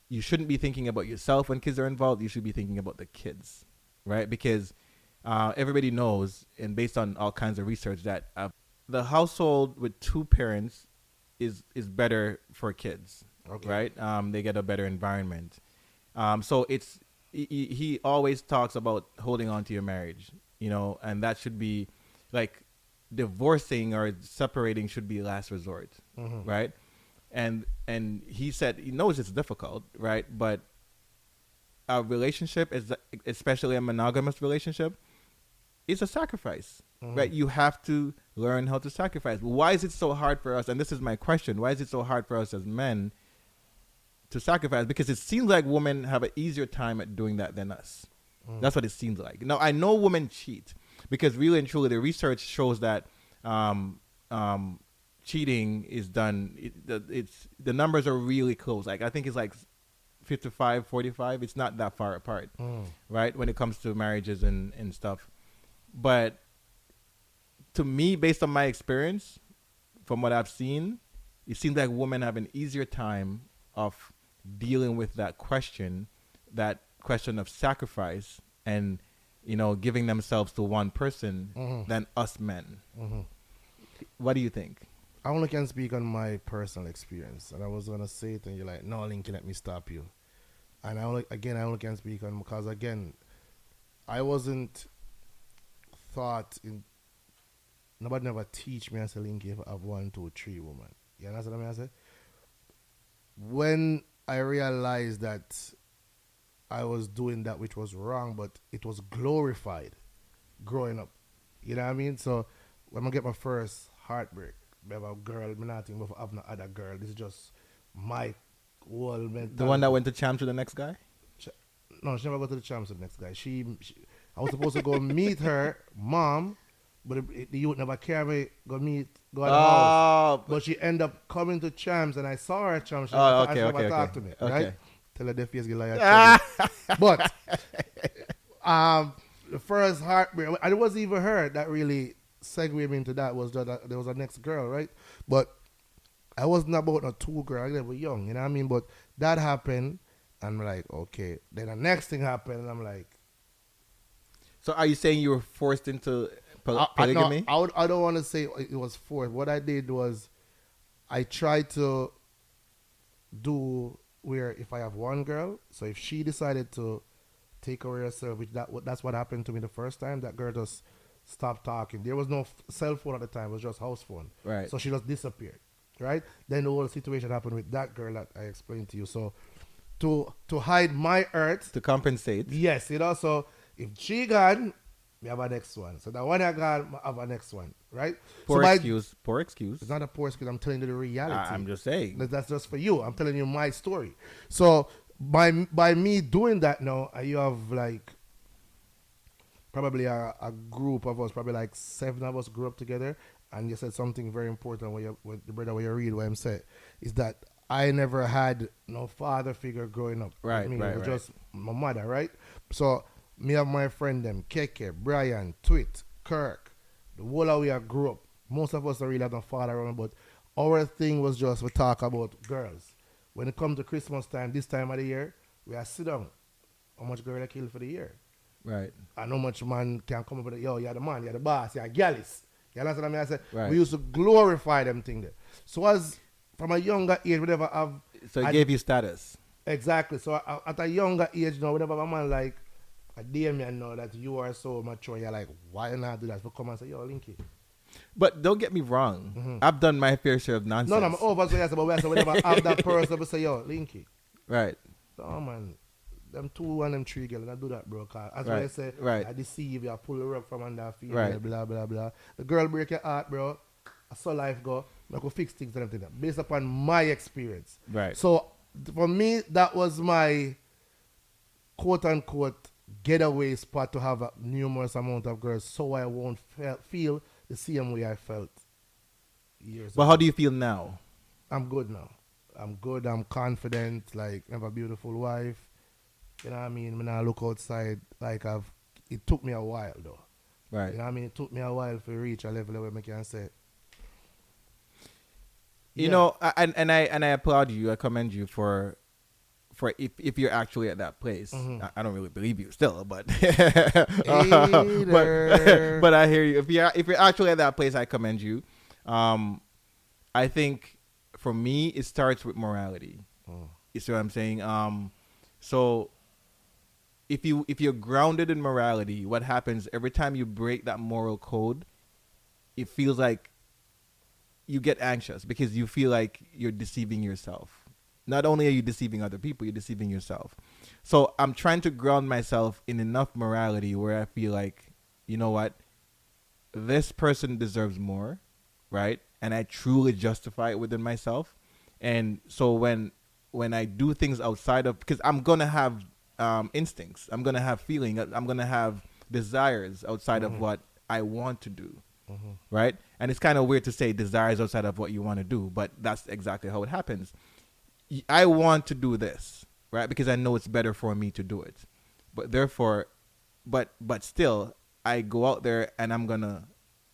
you shouldn't be thinking about yourself when kids are involved. You should be thinking about the kids, right? Because everybody knows, and based on all kinds of research, that the household with two parents is better for kids, right? They get a better environment. So it's he always talks about holding on to your marriage, and that should be like divorcing or separating should be last resort, right? And he said he knows it's difficult, right? But a relationship is, especially a monogamous relationship, is a sacrifice, right? You have to learn how to sacrifice. Why is it so hard for us? And this is my question: why is it so hard for us as men to sacrifice? Because it seems like women have an easier time at doing that than us. That's what it seems like. Now, I know women cheat because really and truly the research shows that cheating is done. It's the numbers are really close. Like I think it's like 55, 45. It's not that far apart, right? When it comes to marriages and stuff. But to me, based on my experience, from what I've seen, it seems like women have an easier time of dealing with that question of sacrifice and, giving themselves to one person than us men. What do you think? I only can speak on my personal experience, and I was gonna say it, and you're like, "No, Linky, let me stop you." And I only can speak on because again, I wasn't thought in. Nobody never teach me as a Linky if I have 1, 2, 3 woman. You understand what I say? When I realized that I was doing that which was wrong, but it was glorified growing up. You know what I mean? So when I get my first heartbreak, I have a girl, I'm not thinking about having no other girl. This is just my whole mentality. The one that went to champ to the next guy? No, she never got to the champs with the next guy. I was supposed to go meet her mom, but the youth never carry me, go to the house. But she ended up coming to champs, and I saw her at champs. She never talked to me, right? Tell her the face get like But the first heartbreak, and it wasn't even her that really segued me into that. Was that there was a next girl, right? But I wasn't about no 2 girls. They were young, you know what I mean? But that happened, and I'm like, okay. Then the next thing happened, and I'm like. So are you saying you were forced into polygamy? I don't want to say it was forced. What I did was I tried to do where if I have one girl, so if she decided to take away herself, that's what happened to me the first time. That girl just stopped talking. There was no cell phone at the time. It was just house phone. Right. So she just disappeared. Right. Then the whole situation happened with that girl that I explained to you. So to hide my hurt. To compensate. Yes. So if she gone, we have a next one. So that one I got, I have a next one. Right. Poor excuse. It's not a poor excuse. I'm telling you the reality. I'm just saying. That's just for you. I'm telling you my story. So by me doing that now, you have like probably a group of us, probably like 7 of us grew up together. And you said something very important when the brother when you read what I'm saying is that I never had no father figure growing up. Right, it was just my mother, right? So me have my friend them, Keke, Brian, Twit, Kirk, the whole of we grew up. Most of us don't really have no father around, but our thing was just we talk about girls. When it comes to Christmas time, this time of the year, we are sit down. How much girl I kill for the year? Right. And how much man can come up with you're the man, you're the boss, you're gallus. You understand what I mean? I said, right. We used to glorify them things there. So as from a younger age, whatever So it gave you status. Exactly. So at a younger age, whenever a man like a Damion know that you are so mature, you're like, why not do that? So come and say, yo, Linky. But don't get me wrong. I've done my fair share of nonsense. No, I'm over. So yes, but whenever I have that person, we say, yo, Linky. Right. No, man. Them 2 and them 3 girls, I do that, bro. Cause as right. I say, right. I deceive you, I pull the rug from under feet, right. blah, blah, blah. The girl break your heart, bro. I saw life go. I go fix things and everything. Based upon my experience. Right. So, for me, that was my quote-unquote getaway spot to have a numerous amount of girls so I won't feel the same way I felt years ago. But how do you feel now? I'm good now. I'm good. I'm confident. Like, I have a beautiful wife. You know what I mean? When I look outside, like it took me a while though. Right. You know what I mean? It took me a while to reach a level where I can say. You know, and I applaud you. I commend you for if you're actually at that place. I don't really believe you still, but but I hear you. If you're actually at that place, I commend you. I think for me, it starts with morality. You see what I'm saying? So if you're grounded in morality, what happens every time you break that moral code, it feels like you get anxious because you feel like you're deceiving yourself. Not only are you deceiving other people, you're deceiving yourself. So I'm trying to ground myself in enough morality where I feel like, you know what, this person deserves more, right? And I truly justify it within myself. And so when I do things outside of, because I'm going to have instincts, I'm going to have feeling, I'm going to have desires outside of what I want to do, right? And it's kind of weird to say desires outside of what you want to do, but that's exactly how it happens. I want to do this, right? Because I know it's better for me to do it. But therefore, but still, I go out there and I'm going to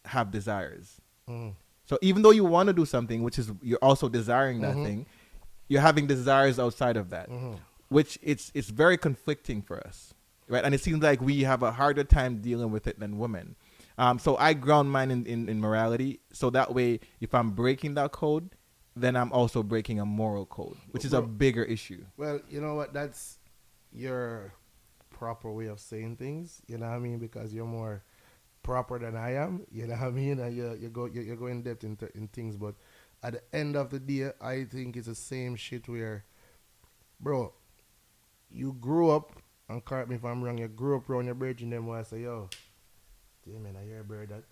have desires. So even though you want to do something, which is you're also desiring that thing, you're having desires outside of that, which it's very conflicting for us, right? And it seems like we have a harder time dealing with it than women. So I ground mine in morality. So that way, if I'm breaking that code, then I'm also breaking a moral code, which is a bigger issue. Well, you know what? That's your proper way of saying things. You know what I mean? Because you're more proper than I am. You know what I mean? And you go in depth in things. But at the end of the day, I think it's the same shit where, bro, you grew up, and correct me if I'm wrong, you grew up around your bird and them where I say, yo, Damion, I hear a bird that.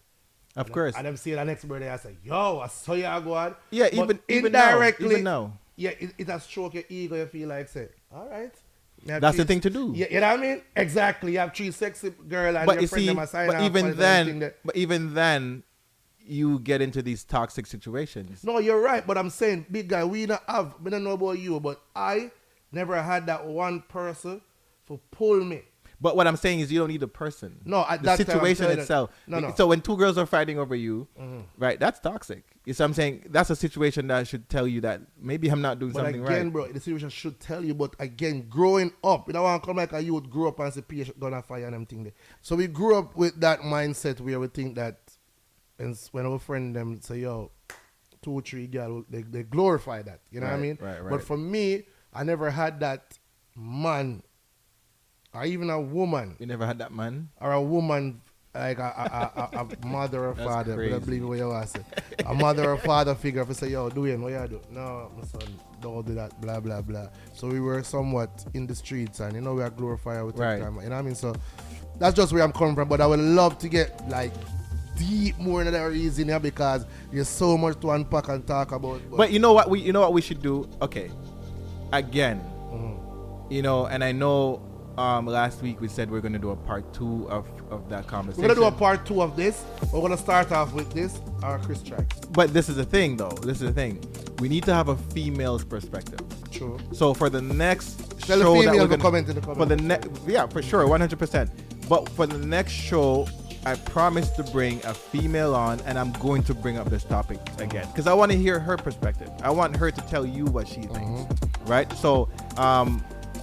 Of course. And them see the next birthday, I say, yo, I saw you go on. Yeah, but even indirectly, now. Yeah, it has stroke your ego. You feel like, say, all right. That's the thing to do. Yeah, you know what I mean? Exactly. You have 3 sexy girl and your friend them aside. But even then, you get into these toxic situations. No, you're right. But I'm saying, big guy, we don't know about you, but I never had that one person for pull me. But what I'm saying is you don't need a person. No, the situation itself. No. So when 2 girls are fighting over you, right, that's toxic. So I'm saying that's a situation that should tell you that maybe I'm not doing something right. But again, bro, the situation should tell you. But again, growing up, you don't want to come like a youth grew up and say, P gonna fire and everything there. So we grew up with that mindset where we think that, and when our friend them say, yo, 2, 3 girls, they glorify that. You know what I mean? Right. But for me, I never had that man. Or even a woman. You never had that man? Or a woman, like a mother or father. Crazy. I believe what you want to say. A mother or father figure for say, yo, Dwayne, what you do? No, my son, don't do that, blah, blah, blah. So we were somewhat in the streets and, we are glorified with time. You know what I mean? So that's just where I'm coming from. But I would love to get, like, deep more into that reason here because there's so much to unpack and talk about. But you know what we should do? Okay. Again, and I know last week we said we're going to do a part 2 of that conversation. We're going to do a part 2 of this. We're going to start off with this, our Chris Tracks. But this is the thing, though. We need to have a female's perspective. True. So for the next Tell show the that we're going to... comment in the comments. For sure, 100%. But for the next show, I promise to bring a female on, and I'm going to bring up this topic again. Because I want to hear her perspective. I want her to tell you what she thinks. Right? So...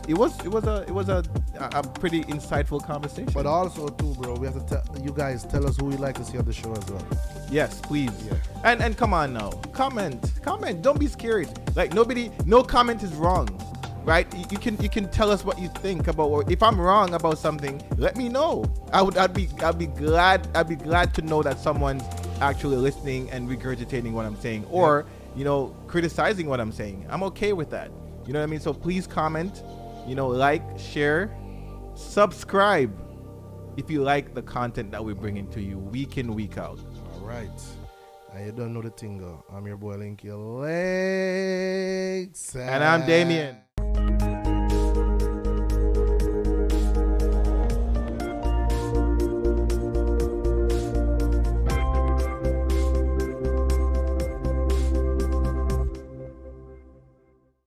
It was a pretty insightful conversation. But also too, bro, we have to you guys tell us who you like to see on the show as well. Yes, please. Yeah. And come on now, comment. Don't be scared. Like no comment is wrong, right? You can tell us what you think about. Or if I'm wrong about something, let me know. I'd be glad to know that someone's actually listening and regurgitating what I'm saying, or criticizing what I'm saying. I'm okay with that. You know what I mean? So please comment. Like, share, subscribe if you like the content that we're bringing to you week in, week out. All right. And you don't know the thing, I'm your boy Linky. And I'm Damion.